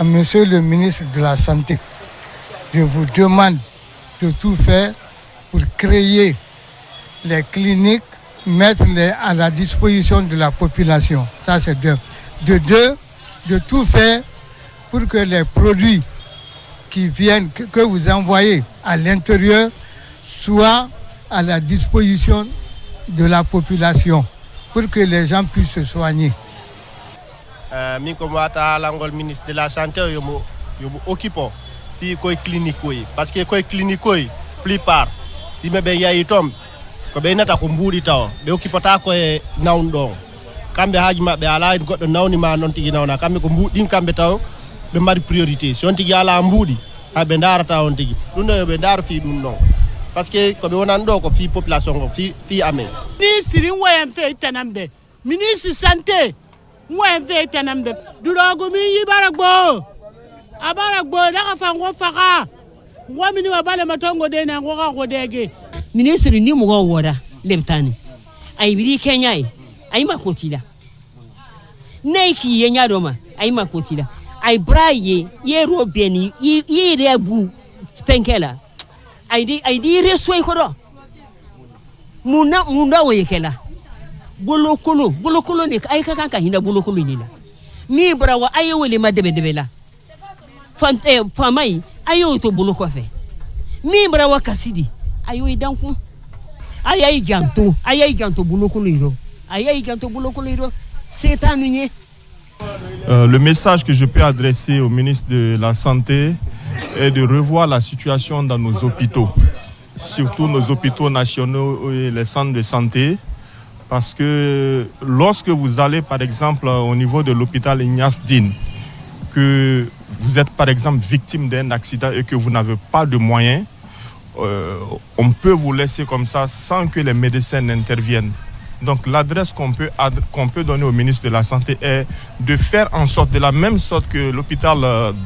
D: Monsieur le ministre de la Santé, je vous demande de tout faire pour créer les cliniques, mettre-les à la disposition de la population. Ça, c'est deux. De deux, de tout faire pour que les produits qui viennent, que vous envoyez à l'intérieur, soient à la disposition de la population, pour que les gens puissent se soigner.
E: Min ko wata langol ministre de la santé yomo occupo fi koy clinique koy parce que koy clinique koy plupart si me be yayi tom ko be nata ko mburi taw be occupata ko e nawndon kamɓe haaji maɓɓe ala goɗɗo nawnima noon tigi nawna kamɓe ko mbuɗɗin kamɓe taw ɓe mari priorité si on tigi ala mbuuɗi haɓe darata on tigi ɗum ɗo yoɓe daaro fi ɗum ɗon par ce que koɓe wonani ɗo ko fi population ko fi amen
F: ministre woyen fe tanamɓe ministre santé woyen fe tanamɓe durogo min yibara gbo abara gbo daga fango faka ngomini wabale matongo de na ngoka ngodege
G: ministre ni mugo woda lebtani ay biri kenya ay makotila neki yenya doma ay makotila ay braye ye robeni ye rebu spenkela ay di resoi kodo munda woyekela bolokolo ne ay kanka hinda bolokolo ni la mi brawa ay wele madebe la famai ayo to boloko fe mi brawa kasidi ayo idanku ayay janto bolokolo iro ayay janto bolokolo iro setanunye.
H: Le message que je peux adresser au ministre de la Santé est de revoir la situation dans nos hôpitaux, surtout nos hôpitaux nationaux et les centres de santé, parce que lorsque vous allez par exemple au niveau de l'hôpital Ignace Dine, que vous êtes par exemple victime d'un accident et que vous n'avez pas de moyens, on peut vous laisser comme ça sans que les médecins n'interviennent. Donc l'adresse qu'on peut donner au ministre de la Santé est de faire en sorte, de la même sorte que l'hôpital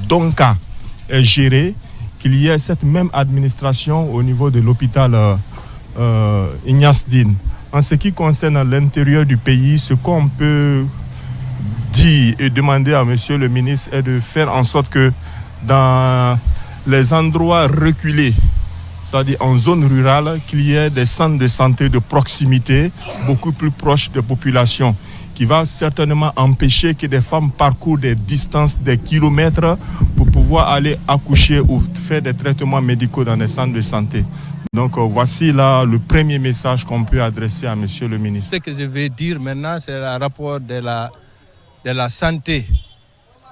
H: Donka est géré, qu'il y ait cette même administration au niveau de l'hôpital Ignace Dine. En ce qui concerne l'intérieur du pays, ce qu'on peut dire et demander à monsieur le ministre est de faire en sorte que dans les endroits reculés, c'est-à-dire en zone rurale, qu'il y ait des centres de santé de proximité beaucoup plus proches des populations, qui va certainement empêcher que des femmes parcourent des distances, des kilomètres pour pouvoir aller accoucher ou faire des traitements médicaux dans les centres de santé. Donc voici là le premier message qu'on peut adresser à monsieur le ministre.
I: Ce que je vais dire maintenant, c'est le rapport de la santé.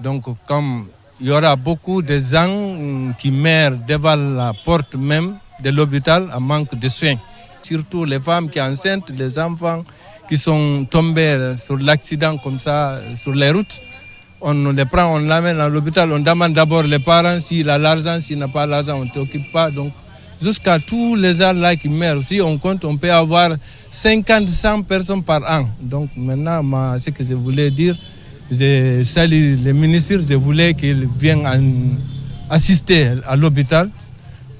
I: Donc comme il y aura beaucoup de gens qui meurent devant la porte même de l'hôpital en manque de soins. Surtout les femmes qui sont enceintes, les enfants qui sont tombés sur l'accident comme ça, sur les routes. On les prend, on l'amène à l'hôpital, on demande d'abord les parents s'il a l'argent, s'il n'a pas l'argent, on ne t'occupe pas. Donc jusqu'à tous les gens là qui meurent, si on compte, on peut avoir 50-100 personnes par an. Donc maintenant, ce que je voulais dire, je salue les ministres, je voulais qu'ils viennent assister à l'hôpital,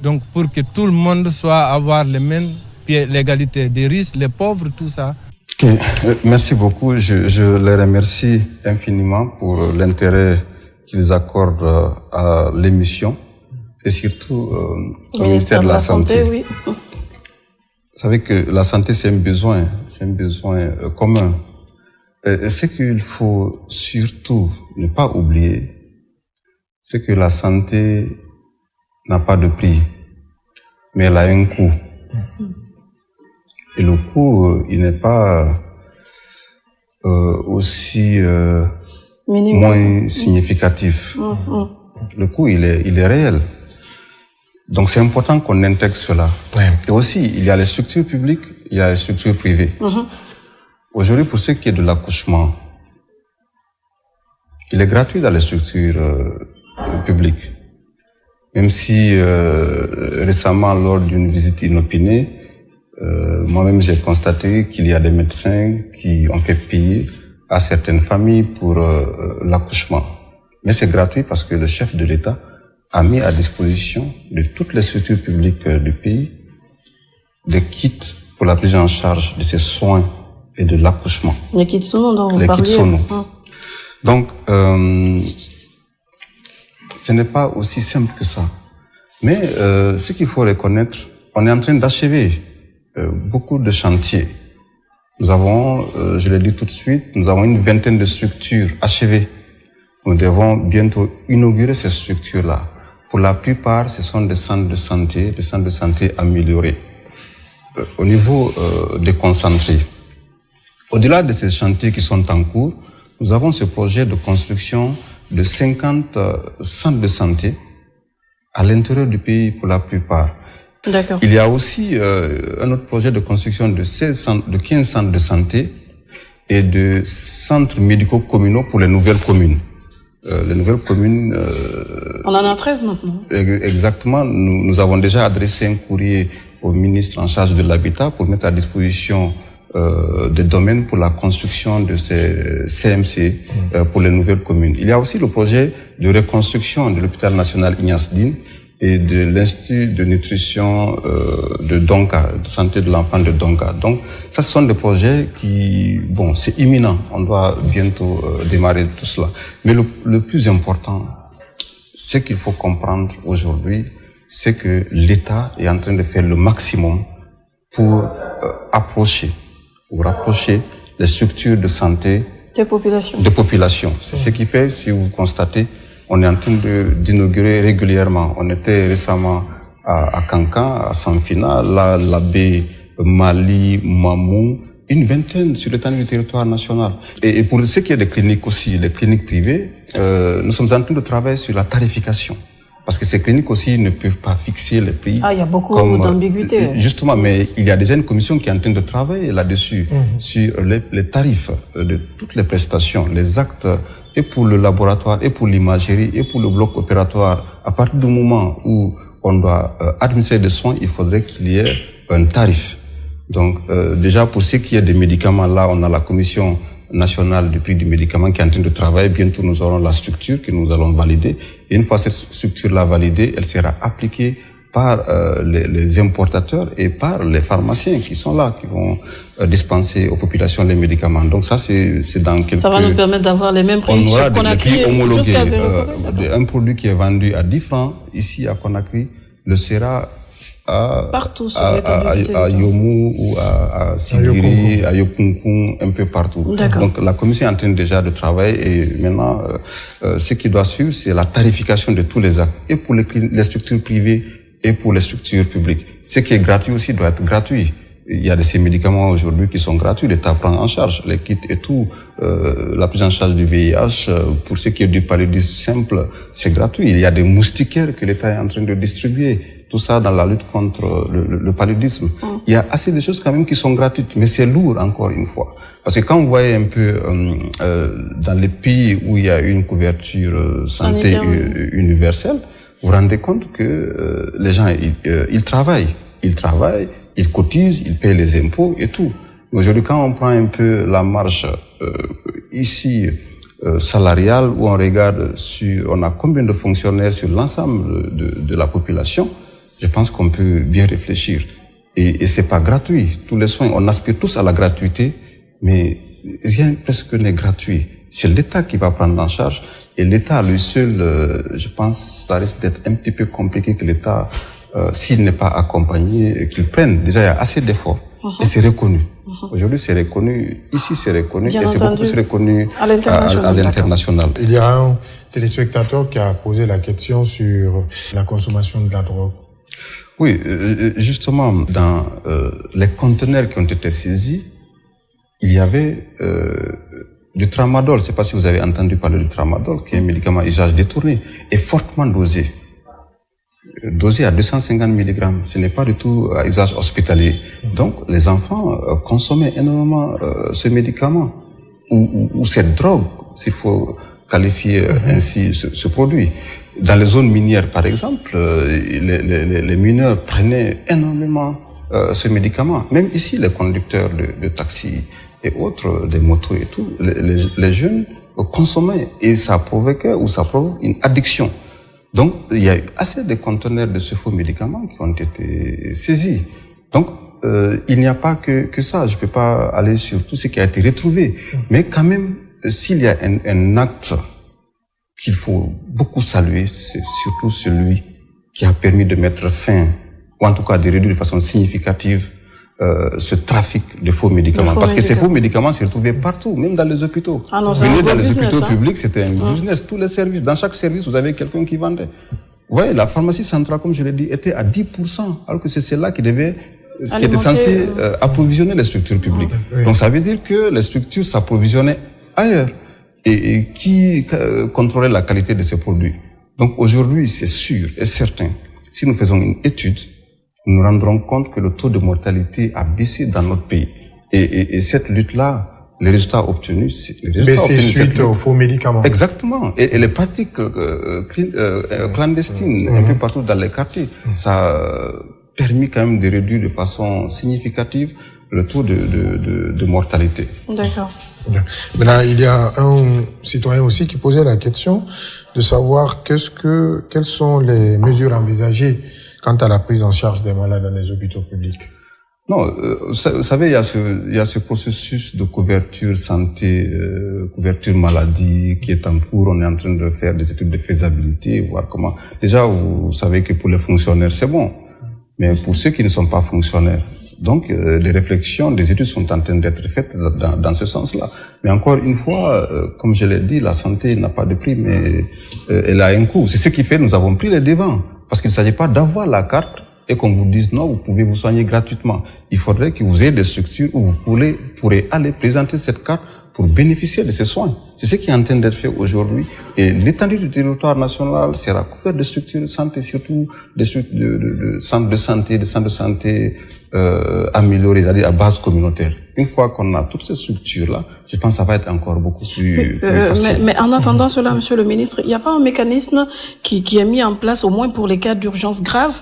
I: donc pour que tout le monde soit avoir les mêmes pieds, l'égalité des risques, les pauvres, tout ça.
C: Okay. Merci beaucoup. Je les remercie infiniment pour l'intérêt qu'ils accordent à l'émission et surtout au ministère de la Santé.
A: Oui.
C: Vous savez que la santé, c'est un besoin commun. Et ce qu'il faut surtout ne pas oublier, c'est que la santé n'a pas de prix, mais elle a un coût. Et le coût, il n'est pas aussi moins significatif. Le coût, il est réel. Donc c'est important qu'on intègre cela. Et aussi, il y a les structures publiques, il y a les structures privées. Aujourd'hui, pour ce qui est de l'accouchement, il est gratuit dans les structures publiques. Même si récemment, lors d'une visite inopinée, moi-même j'ai constaté qu'il y a des médecins qui ont fait payer à certaines familles pour l'accouchement. Mais c'est gratuit parce que le chef de l'État a mis à disposition de toutes les structures publiques du pays des kits pour la prise en charge de ces soins et de l'accouchement.
A: Les kits sono dont vous parliez.
C: Les kits sono. Donc, ce n'est pas aussi simple que ça. Mais ce qu'il faut reconnaître, on est en train d'achever beaucoup de chantiers. Nous avons, je l'ai dit tout de suite, nous avons une vingtaine de structures achevées. Nous devons bientôt inaugurer ces structures-là. Pour la plupart, ce sont des centres de santé améliorés. Au niveau déconcentré. Au-delà de ces chantiers qui sont en cours, nous avons ce projet de construction de 50 centres de santé à l'intérieur du pays pour la plupart.
A: D'accord.
C: Il y a aussi un autre projet de construction de 15 centres de santé et de centres médicaux communaux pour les nouvelles communes. Les nouvelles communes...
A: On en a 13 maintenant.
C: Exactement. Nous avons déjà adressé un courrier au ministre en charge de l'habitat pour mettre à disposition des domaines pour la construction de ces CMC pour les nouvelles communes. Il y a aussi le projet de reconstruction de l'hôpital national Ignace Dine et de l'Institut de nutrition de Donka, de santé de l'enfant de Donka. Donc, ça, ce sont des projets qui, bon, c'est imminent. On doit bientôt démarrer tout cela. Mais le plus important, ce qu'il faut comprendre aujourd'hui, c'est que l'État est en train de faire le maximum pour rapprocher les structures de santé
A: des populations.
C: C'est ce qui fait, si vous constatez, on est en train d'inaugurer régulièrement. On était récemment à Kankan, à Sanfina, là, l'abbé Mali, Mamou, une vingtaine sur l'étendue du territoire national. Et pour ce qui est des cliniques aussi, les cliniques privées, nous sommes en train de travailler sur la tarification. Parce que ces cliniques aussi ne peuvent pas fixer les prix.
A: Ah, il y a beaucoup d'ambiguïté.
C: Justement, mais il y a déjà une commission qui est en train de travailler là-dessus, sur les tarifs de toutes les prestations, les actes, et pour le laboratoire, et pour l'imagerie, et pour le bloc opératoire. À partir du moment où on doit administrer des soins, il faudrait qu'il y ait un tarif. Donc, déjà, pour ce qui est des médicaments, là, on a la commission nationale du prix du médicament qui est en train de travailler. Bientôt, nous aurons la structure que nous allons valider. Et une fois cette structure-là validée, elle sera appliquée par les importateurs et par les pharmaciens qui sont là, qui vont dispenser aux populations les médicaments. Donc ça, c'est dans quelques...
A: Ça va nous permettre d'avoir les mêmes prix.
C: On aura des prix homologués. Un produit qui est vendu à 10 francs, ici à Conakry, le sera
A: partout
C: à Yomu ou à Sigiri, à Yokunkun, un peu partout. Donc la commission est en train déjà de travailler et maintenant, ce qui doit suivre, c'est la tarification de tous les actes, et pour les structures privées et pour les structures publiques. Ce qui est gratuit aussi doit être gratuit. Il y a de ces médicaments aujourd'hui qui sont gratuits, l'État prend en charge les kits et tout. La prise en charge du VIH, pour ce qui est du paludisme simple, c'est gratuit. Il y a des moustiquaires que l'État est en train de distribuer. Tout ça dans la lutte contre le paludisme. Il y a assez de choses quand même qui sont gratuites, mais c'est lourd encore une fois. Parce que quand vous voyez un peu dans les pays où il y a une couverture santé universelle, vous vous rendez compte que les gens, ils travaillent, ils cotisent, ils payent les impôts et tout. Aujourd'hui, quand on prend un peu la marge ici salariale, où on regarde on a combien de fonctionnaires sur l'ensemble de la population, je pense qu'on peut bien réfléchir. Et c'est pas gratuit. Tous les soins, on aspire tous à la gratuité, mais rien presque n'est gratuit. C'est l'État qui va prendre en charge. Et l'État, lui seul, je pense, ça risque d'être un petit peu compliqué que l'État, s'il n'est pas accompagné, qu'il prenne. Déjà, il y a assez d'efforts. Et c'est reconnu. Aujourd'hui, c'est reconnu. Ici, c'est reconnu.
A: Bien
C: et c'est beaucoup plus reconnu à l'international.
B: Il y a un téléspectateur qui a posé la question sur la consommation de la drogue.
C: Oui, justement, dans les conteneurs qui ont été saisis, il y avait du tramadol. Je ne sais pas si vous avez entendu parler du tramadol, qui est un médicament à usage détourné, et fortement dosé. Dosé à 250 mg. Ce n'est pas du tout à usage hospitalier. Donc, les enfants consommaient énormément ce médicament, ou cette drogue, s'il faut qualifier ainsi ce produit. Dans les zones minières, par exemple, les mineurs prenaient énormément ce médicament. Même ici, les conducteurs de taxis et autres, des motos et tout, les jeunes consommaient. Et ça provoquait ou ça provoque une addiction. Donc, il y a eu assez de conteneurs de ce faux médicament qui ont été saisis. Donc, il n'y a pas que ça. Je ne peux pas aller sur tout ce qui a été retrouvé. Mais quand même, s'il y a un acte qu'il faut beaucoup saluer, c'est surtout celui qui a permis de mettre fin, ou en tout cas de réduire de façon significative, ce trafic de faux médicaments. Parce que ces faux médicaments se retrouvaient partout, même dans les hôpitaux. Vous venez dans les hôpitaux publics, c'était un business. Tous les services, dans chaque service, vous avez quelqu'un qui vendait. Vous voyez, la pharmacie centrale, comme je l'ai dit, était à 10%, alors que c'est celle-là qui devait, qui était censé approvisionner les structures publiques. Donc ça veut dire que les structures s'approvisionnaient ailleurs. Et qui contrôlait la qualité de ces produits. Donc aujourd'hui, c'est sûr et certain, si nous faisons une étude, nous nous rendrons compte que le taux de mortalité a baissé dans notre pays. Et cette lutte-là, les résultats obtenus,
B: suite aux faux médicaments.
C: Exactement. Et les pratiques clandestines un peu partout dans les quartiers, ça a permis quand même de réduire de façon significative le taux de mortalité.
A: D'accord.
B: Maintenant, il y a un citoyen aussi qui posait la question de savoir quelles sont les mesures envisagées quant à la prise en charge des malades dans les hôpitaux publics.
C: Non, vous savez, il y a ce processus de couverture santé, couverture maladie qui est en cours. On est en train de faire des études de faisabilité, voir comment. Déjà, vous savez que pour les fonctionnaires, c'est bon. Mais pour ceux qui ne sont pas fonctionnaires, donc des réflexions, des études sont en train d'être faites dans ce sens-là. Mais encore une fois, comme je l'ai dit, la santé n'a pas de prix, mais elle a un coût. C'est ce qui fait que nous avons pris les devants. Parce qu'il ne s'agit pas d'avoir la carte et qu'on vous dise non, vous pouvez vous soigner gratuitement. Il faudrait que vous ayez des structures où vous pourrez aller présenter cette carte pour bénéficier de ces soins. C'est ce qui est en train d'être fait aujourd'hui. Et l'étendue du territoire national sera couverte de structures de santé, surtout des structures de centres de santé améliorés, c'est-à-dire à base communautaire. Une fois qu'on a toutes ces structures-là, je pense que ça va être encore beaucoup plus facile.
A: Mais en attendant cela, Monsieur le ministre, il n'y a pas un mécanisme qui est mis en place, au moins pour les cas d'urgence grave,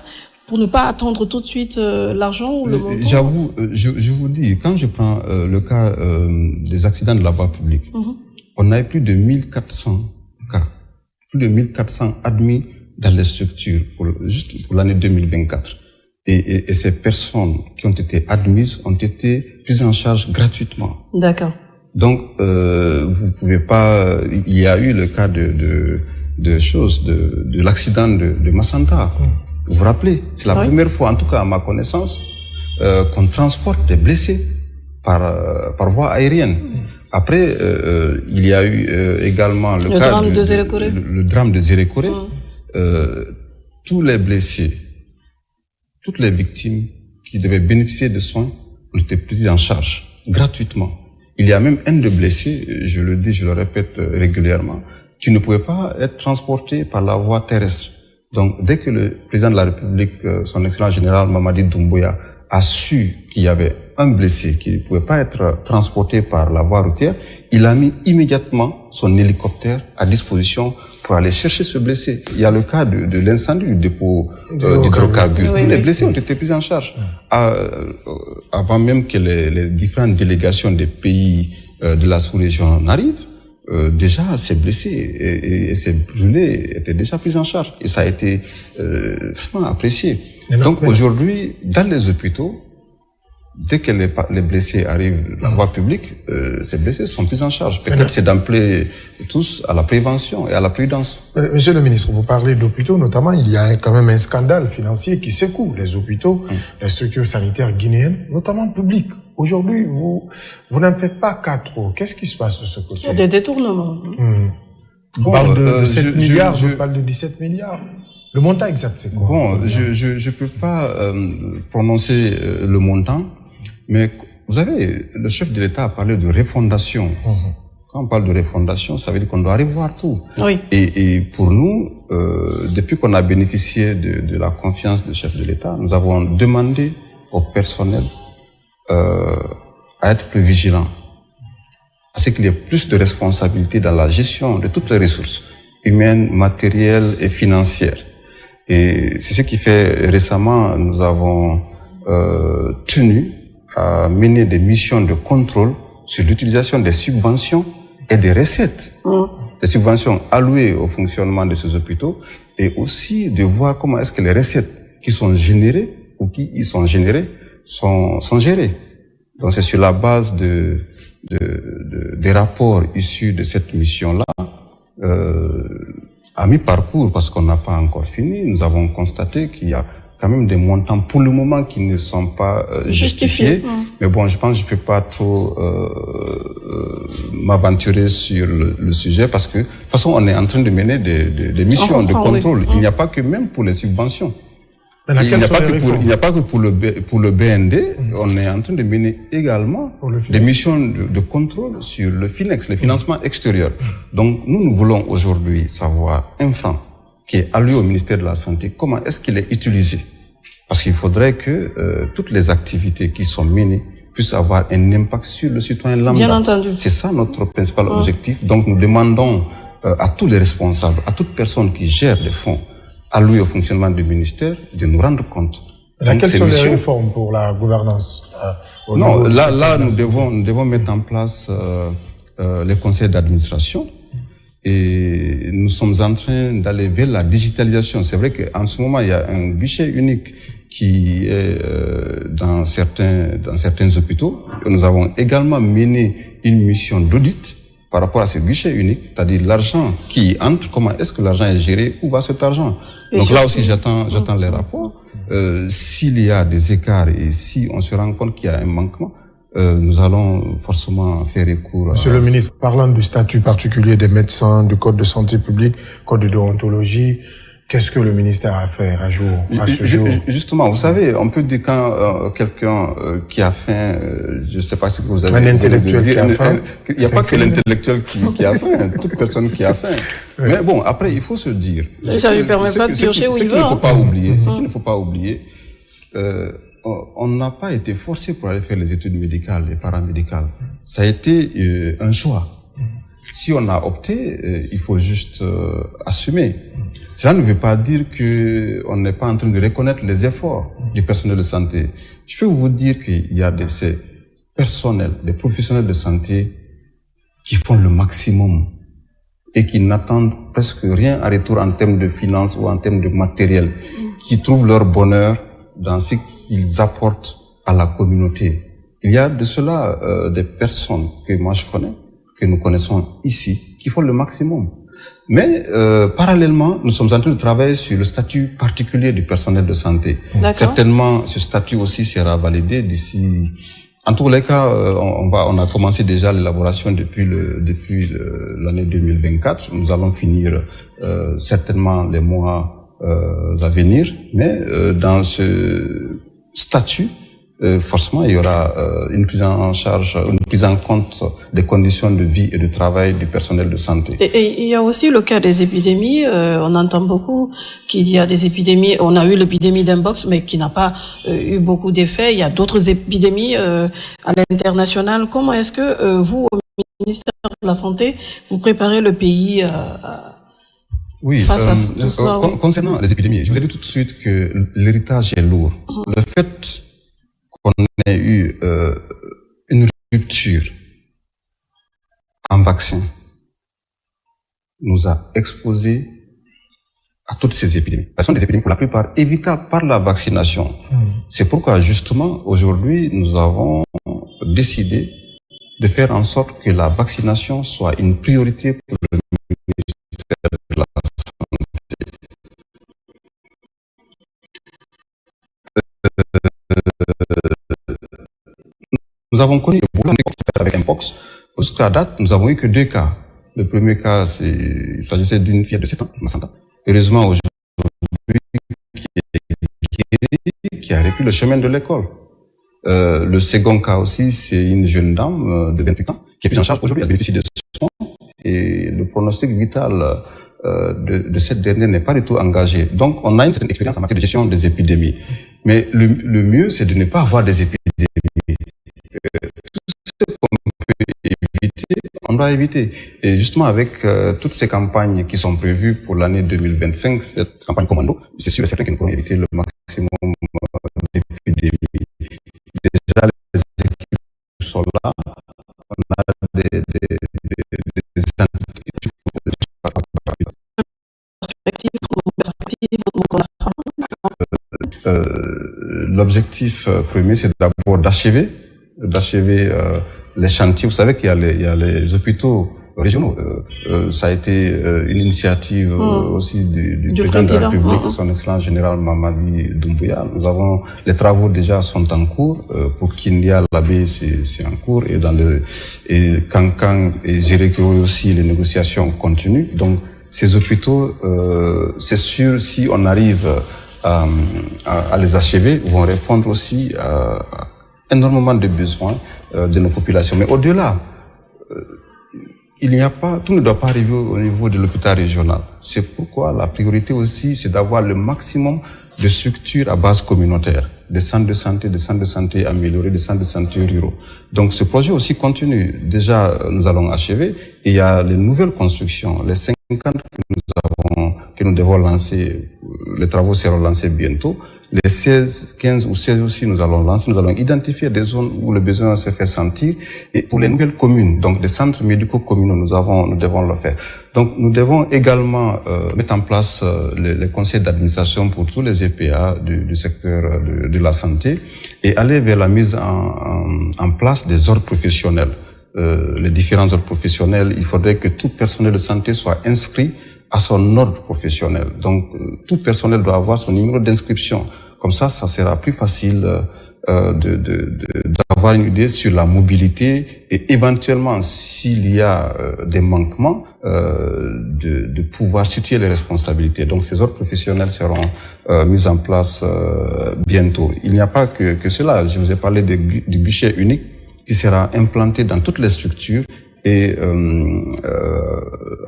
A: pour ne pas attendre tout de suite l'argent ou le montant?
C: J'avoue, je vous dis, quand je prends le cas des accidents de la voie publique, on a eu plus de 1400 cas, plus de 1400 admis dans les structures, juste pour l'année 2024. Et ces personnes qui ont été admises ont été prises en charge gratuitement.
A: D'accord.
C: Donc, vous pouvez pas. Il y a eu le cas de l'accident de Massanta. Vous vous rappelez? C'est la première fois, en tout cas à ma connaissance, qu'on transporte des blessés par voie aérienne. Après, il y a eu également le drame de Zérékoré. Tous les blessés, toutes les victimes qui devaient bénéficier de soins ont été prises en charge gratuitement. Il y a même un de blessés, je le dis, je le répète régulièrement, qui ne pouvait pas être transporté par la voie terrestre. Donc, dès que le président de la République, son excellent général Mamadi Doumbouya, a su qu'il y avait un blessé qui ne pouvait pas être transporté par la voie routière, il a mis immédiatement son hélicoptère à disposition pour aller chercher ce blessé. Il y a le cas de l'incendie du dépôt d'hydrocarbures. Tous les blessés ont été pris en charge. Avant même que les différentes délégations des pays de la sous-région n'arrivent, déjà ces blessés et ces brûlés étaient déjà pris en charge. Et ça a été vraiment apprécié. Donc aujourd'hui, dans les hôpitaux, dès que les blessés arrivent dans la voie publique, ces blessés sont pris en charge. Peut-être c'est d'appeler tous à la prévention et à la prudence.
B: Monsieur le ministre, vous parlez d'hôpitaux, notamment, il y a quand même un scandale financier qui secoue les hôpitaux, les structures sanitaires guinéennes, notamment publiques. Aujourd'hui, vous n'en faites pas cas trop. Qu'est-ce qui se passe de ce côté?
A: Il y a des détournements.
B: On parle de 7 milliards, je parle de 17 milliards. Le montant exact, c'est quoi?
C: Bon, je peux pas prononcer le montant, mais vous savez, le chef de l'État a parlé de refondation. Quand on parle de refondation, ça veut dire qu'on doit revoir tout.
A: Oui.
C: Et pour nous, depuis qu'on a bénéficié de la confiance du chef de l'État, nous avons demandé au personnel à être plus vigilant, à ce qu'il y ait plus de responsabilité dans la gestion de toutes les ressources humaines, matérielles et financières. Et c'est ce qui fait récemment, nous avons tenu à mener des missions de contrôle sur l'utilisation des subventions et des recettes. Des subventions allouées au fonctionnement de ces hôpitaux et aussi de voir comment est-ce que les recettes qui sont générées ou qui y sont générées sont gérées. Donc c'est sur la base des rapports issus de cette mission-là, à mi-parcours, parce qu'on n'a pas encore fini, nous avons constaté qu'il y a quand même des montants pour le moment qui ne sont pas justifiés. Mais bon, je pense que je peux pas trop m'aventurer sur le sujet parce que de toute façon, on est en train de mener des missions de contrôle. Il n'y a pas que même pour les subventions. Il n'y a pas que pour le BND, on est en train de mener également des missions de contrôle sur le FINEX, le financement extérieur. Donc, nous voulons aujourd'hui savoir un franc qui est alloué au ministère de la Santé, comment est-ce qu'il est utilisé? Parce qu'il faudrait que toutes les activités qui sont menées puisse avoir un impact sur le citoyen lambda.
A: Bien entendu.
C: C'est ça notre principal objectif. Donc nous demandons à tous les responsables, à toute personne qui gère les fonds alloués au fonctionnement du ministère, de nous rendre compte.
B: Donc, quelles sont les réformes pour la gouvernance
C: Non, là nous devons mettre en place les conseils d'administration. Et nous sommes en train d'aller vers la digitalisation. C'est vrai qu'en ce moment, il y a un guichet unique qui est dans certains hôpitaux. Nous avons également mené une mission d'audit par rapport à ce guichet unique, c'est-à-dire l'argent qui entre, comment est-ce que l'argent est géré, où va cet argent. Donc là aussi, j'attends les rapports. S'il y a des écarts et si on se rend compte qu'il y a un manquement, nous allons forcément faire recours.
B: Monsieur le ministre, parlant du statut particulier des médecins, du code de santé publique, code de déontologie, qu'est-ce que le ministère a fait à ce jour?
C: Justement, vous savez, on peut dire quand quelqu'un qui a faim, je ne sais pas ce que vous avez dit.
B: Un intellectuel qui a faim.
C: Il n'y a pas que l'intellectuel qui a faim, toute personne qui a faim. Oui. Mais bon, après, il faut se dire.
A: Ça ne lui permet pas de piocher où il veut.
C: Ce qu'il ne faut pas oublier, on n'a pas été forcé pour aller faire les études médicales et paramédicales. Ça a été un choix. Si on a opté, il faut juste assumer. Cela ne veut pas dire qu'on n'est pas en train de reconnaître les efforts du personnel de santé. Je peux vous dire qu'il y a ces personnels, des professionnels de santé qui font le maximum et qui n'attendent presque rien à retour en termes de finances ou en termes de matériel, qui trouvent leur bonheur dans ce qu'ils apportent à la communauté. Il y a de cela des personnes que moi je connais, que nous connaissons ici, qui font le maximum. Mais parallèlement, nous sommes en train de travailler sur le statut particulier du personnel de santé. Certainement, ce statut aussi sera validé d'ici. En tous les cas, on a commencé déjà l'élaboration depuis l'année 2024. Nous allons finir certainement les mois à venir, mais dans ce statut, forcément, il y aura une prise en charge, une prise en compte des conditions de vie et de travail du personnel de santé.
A: Et il y a aussi le cas des épidémies. On entend beaucoup qu'il y a des épidémies. On a eu l'épidémie d'Mpox, mais qui n'a pas eu beaucoup d'effets. Il y a d'autres épidémies à l'international. Comment est-ce que vous, au ministère de la Santé, vous préparez le pays face à tout cela?
C: Concernant les épidémies, je vous ai dit tout de suite que l'héritage est lourd. Le fait qu'on ait eu une rupture en vaccin nous a exposés à toutes ces épidémies. Ce sont des épidémies pour la plupart évitables par la vaccination. C'est pourquoi justement aujourd'hui nous avons décidé de faire en sorte que la vaccination soit une priorité pour le ministère de la Santé. Nous avons connu Ebola avec Mpox. Jusqu'à date, nous avons eu que 2 cas. Le premier cas, il s'agissait d'une fille de 7 ans, Massanta. Heureusement, aujourd'hui, qui a repris le chemin de l'école. Le second cas aussi, c'est une jeune dame de 28 ans qui est prise en charge aujourd'hui. Elle bénéficie de soins et le pronostic vital de cette dernière n'est pas du tout engagé. Donc, on a une certaine expérience en matière de gestion des épidémies. Mais le mieux, c'est de ne pas avoir des épidémies. Tout ce qu'on peut éviter, on doit éviter. Et justement, avec toutes ces campagnes qui sont prévues pour l'année 2025, cette campagne commando, c'est sûr et certain que nous pourrons éviter le maximum d'épidémies. Déjà, les équipes sont là. On a des l'objectif premier, c'est d'abord d'achever les chantiers. Vous savez qu'il y a les hôpitaux régionaux. Ça a été une initiative aussi du président de la République, son excellence général Mamadi Doumbouya. Les travaux déjà sont en cours. Pour Kindia, l'Abbé, c'est en cours. Et Kankan et Zérekio aussi, les négociations continuent. Donc, ces hôpitaux, c'est sûr, si on arrive à les achever, vont répondre aussi à énormément de besoins de nos populations. Mais au-delà, tout ne doit pas arriver au niveau de l'hôpital régional. C'est pourquoi la priorité aussi, c'est d'avoir le maximum de structures à base communautaire. des centres de santé améliorés, des centres de santé ruraux. Donc ce projet aussi continue. Déjà, nous allons achever. Et il y a les nouvelles constructions, les 50 que nous devons lancer. Les travaux seront lancés bientôt. Les 16, 15 ou 16 aussi, nous allons lancer. Nous allons identifier des zones où le besoin se fait sentir. Et pour les nouvelles communes, donc des centres médicaux communaux, nous devons le faire. Donc, nous devons également mettre en place les conseils d'administration pour tous les EPA du secteur de la santé et aller vers la mise en place des ordres professionnels. Les différents ordres professionnels, il faudrait que tout personnel de santé soit inscrit à son ordre professionnel. Donc, tout personnel doit avoir son numéro d'inscription. Comme ça sera plus facile d'avoir une idée sur la mobilité et éventuellement, s'il y a des manquements, de pouvoir situer les responsabilités. Donc, ces ordres professionnels seront mis en place bientôt. Il n'y a pas que cela. Je vous ai parlé du guichet unique qui sera implanté dans toutes les structures et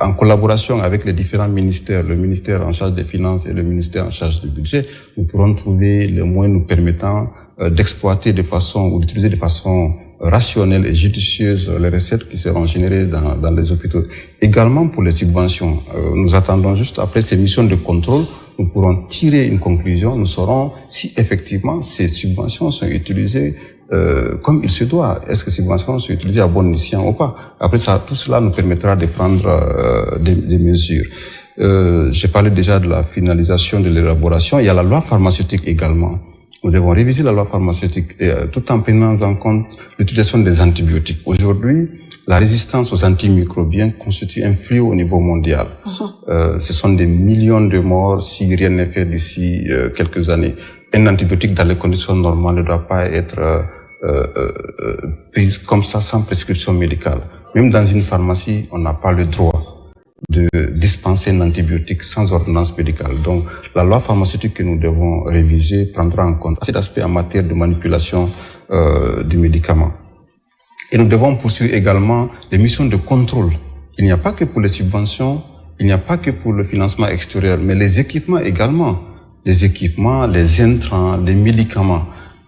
C: en collaboration avec les différents ministères, le ministère en charge des finances et le ministère en charge du budget, nous pourrons trouver les moyens nous permettant d'exploiter ou d'utiliser de façon rationnelle et judicieuse les recettes qui seront générées dans les hôpitaux. Également pour les subventions, nous attendons juste après ces missions de contrôle, nous pourrons tirer une conclusion, nous saurons si effectivement ces subventions sont utilisées comme il se doit. Est-ce que ces subventions sont utilisées à bon escient ou pas? Après ça, tout cela nous permettra de prendre des mesures. J'ai parlé déjà de la finalisation de l'élaboration. Il y a la loi pharmaceutique également. Nous devons réviser la loi pharmaceutique tout en prenant en compte l'utilisation des antibiotiques. Aujourd'hui, la résistance aux antimicrobiens constitue un fléau au niveau mondial. Ce sont des millions de morts si rien n'est fait d'ici quelques années. Un antibiotique dans les conditions normales ne doit pas être prise comme ça sans prescription médicale. Même dans une pharmacie, on n'a pas le droit de dispenser un antibiotique sans ordonnance médicale. Donc, la loi pharmaceutique que nous devons réviser prendra en compte cet aspect en matière de manipulation du médicament. Et nous devons poursuivre également les missions de contrôle. Il n'y a pas que pour les subventions, il n'y a pas que pour le financement extérieur, mais les équipements également. Les équipements, les intrants, les médicaments.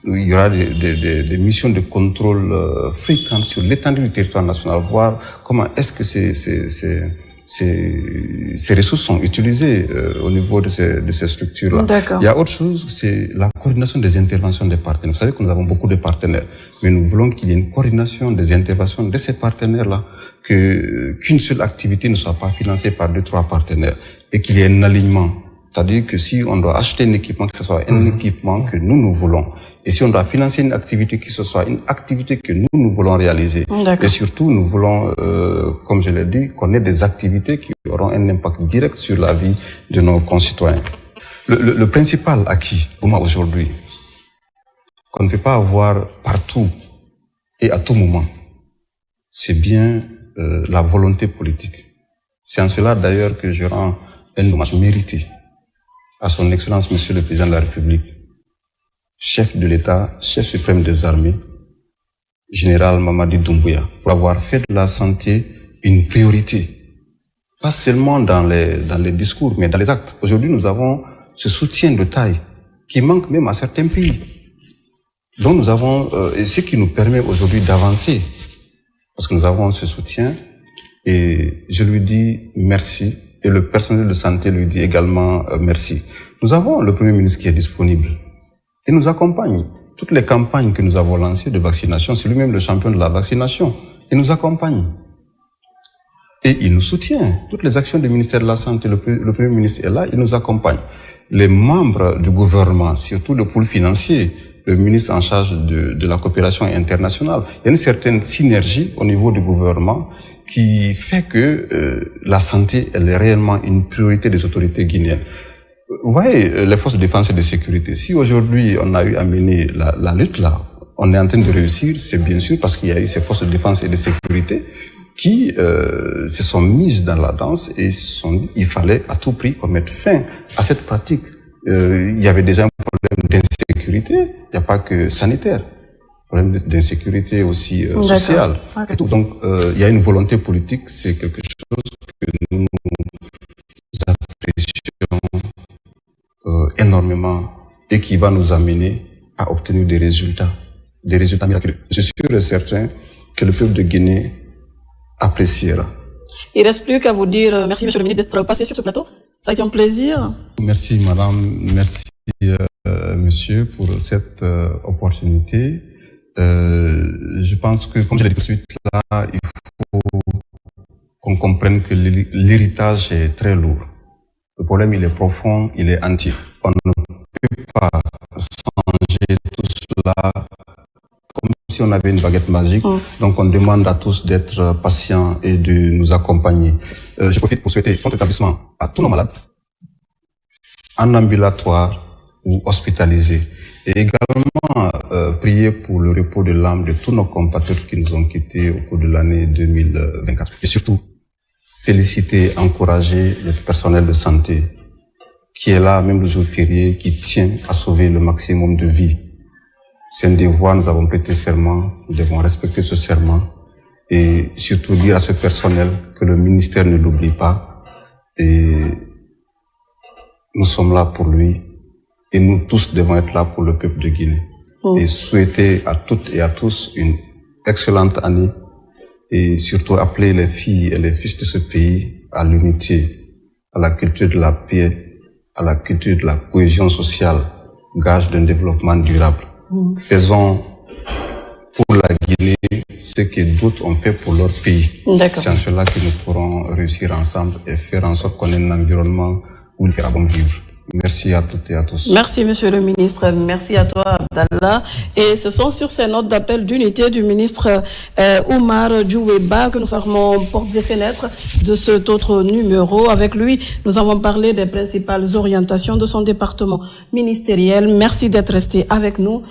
C: Il y aura des missions de contrôle fréquentes sur l'étendue du territoire national, voir comment est-ce que ces ressources sont utilisées au niveau de ces structures-là.
A: D'accord.
C: Il y a autre chose, c'est la coordination des interventions des partenaires. Vous savez que nous avons beaucoup de partenaires, mais nous voulons qu'il y ait une coordination des interventions de ces partenaires-là, qu'une seule activité ne soit pas financée par 2-3 partenaires et qu'il y ait un alignement. C'est-à-dire que si on doit acheter un équipement, que ce soit un équipement que nous voulons. Et si on doit financer une activité, que ce soit une activité que nous voulons réaliser. Et surtout, nous voulons, comme je l'ai dit, qu'on ait des activités qui auront un impact direct sur la vie de nos concitoyens. Le principal acquis, pour moi aujourd'hui, qu'on ne peut pas avoir partout et à tout moment, c'est bien la volonté politique. C'est en cela d'ailleurs que je rends un hommage mérité à son Excellence Monsieur le Président de la République, chef de l'État, chef suprême des armées, général Mamadi Doumbouya, pour avoir fait de la santé une priorité. Pas seulement dans les discours, mais dans les actes. Aujourd'hui, nous avons ce soutien de taille qui manque même à certains pays. Donc nous avons, et ce qui nous permet aujourd'hui d'avancer, parce que nous avons ce soutien, et je lui dis merci. Et le personnel de santé lui dit également merci. Nous avons le Premier ministre qui est disponible. Il nous accompagne. Toutes les campagnes que nous avons lancées de vaccination, c'est lui-même le champion de la vaccination. Il nous accompagne. Et il nous soutient. Toutes les actions du ministère de la Santé, le Premier ministre est là, il nous accompagne. Les membres du gouvernement, surtout le pôle financier, le ministre en charge de la coopération internationale, il y a une certaine synergie au niveau du gouvernement qui fait que la santé, elle est réellement une priorité des autorités guinéennes. Vous voyez, les forces de défense et de sécurité, si aujourd'hui on a eu à mener la lutte là, on est en train de réussir, c'est bien sûr parce qu'il y a eu ces forces de défense et de sécurité qui se sont mises dans la danse et il fallait à tout prix qu'on mette fin à cette pratique. Il y avait déjà un problème d'insécurité, il n'y a pas que sanitaire. Problème d'insécurité aussi sociale. Okay. Donc, il y a une volonté politique, c'est quelque chose que nous apprécions énormément et qui va nous amener a obtenu des résultats miraculeux. Je suis sûr et certain que le peuple de Guinée appréciera.
A: Il ne reste plus qu'à vous dire merci, monsieur le ministre, d'être passé sur ce plateau. Ça a été un plaisir.
C: Merci, madame. Merci, monsieur, pour cette opportunité. Je pense que, comme je l'ai dit tout de suite, là, il faut qu'on comprenne que l'héritage est très lourd. Le problème, il est profond, il est entier. On ne peut pas changer tout cela comme si on avait une baguette magique. Donc, on demande à tous d'être patients et de nous accompagner. Je profite pour souhaiter bon établissement à tous nos malades, en ambulatoire ou hospitalisés. Et également, prier pour le repos de l'âme de tous nos compatriotes qui nous ont quittés au cours de l'année 2024. Et surtout, féliciter, encourager le personnel de santé qui est là, même le jour férié, qui tient à sauver le maximum de vies. C'est un devoir, nous avons prêté serment, nous devons respecter ce serment et surtout dire à ce personnel que le ministère ne l'oublie pas et nous sommes là pour lui et nous tous devons être là pour le peuple de Guinée. Et souhaiter à toutes et à tous une excellente année et surtout appeler les filles et les fils de ce pays à l'unité, à la culture de la paix, à la culture de la cohésion sociale, gage d'un développement durable. Faisons pour la Guinée ce que d'autres ont fait pour leur pays. C'est en cela que nous pourrons réussir ensemble et faire en sorte qu'on ait un environnement où il fera bon vivre. Merci à toutes et à tous.
A: Merci, monsieur le ministre. Merci à toi, Abdallah. Et ce sont sur ces notes d'appel d'unité du ministre Oumar Djoueba que nous fermons portes et fenêtres de cet autre numéro. Avec lui, nous avons parlé des principales orientations de son département ministériel. Merci d'être resté avec nous.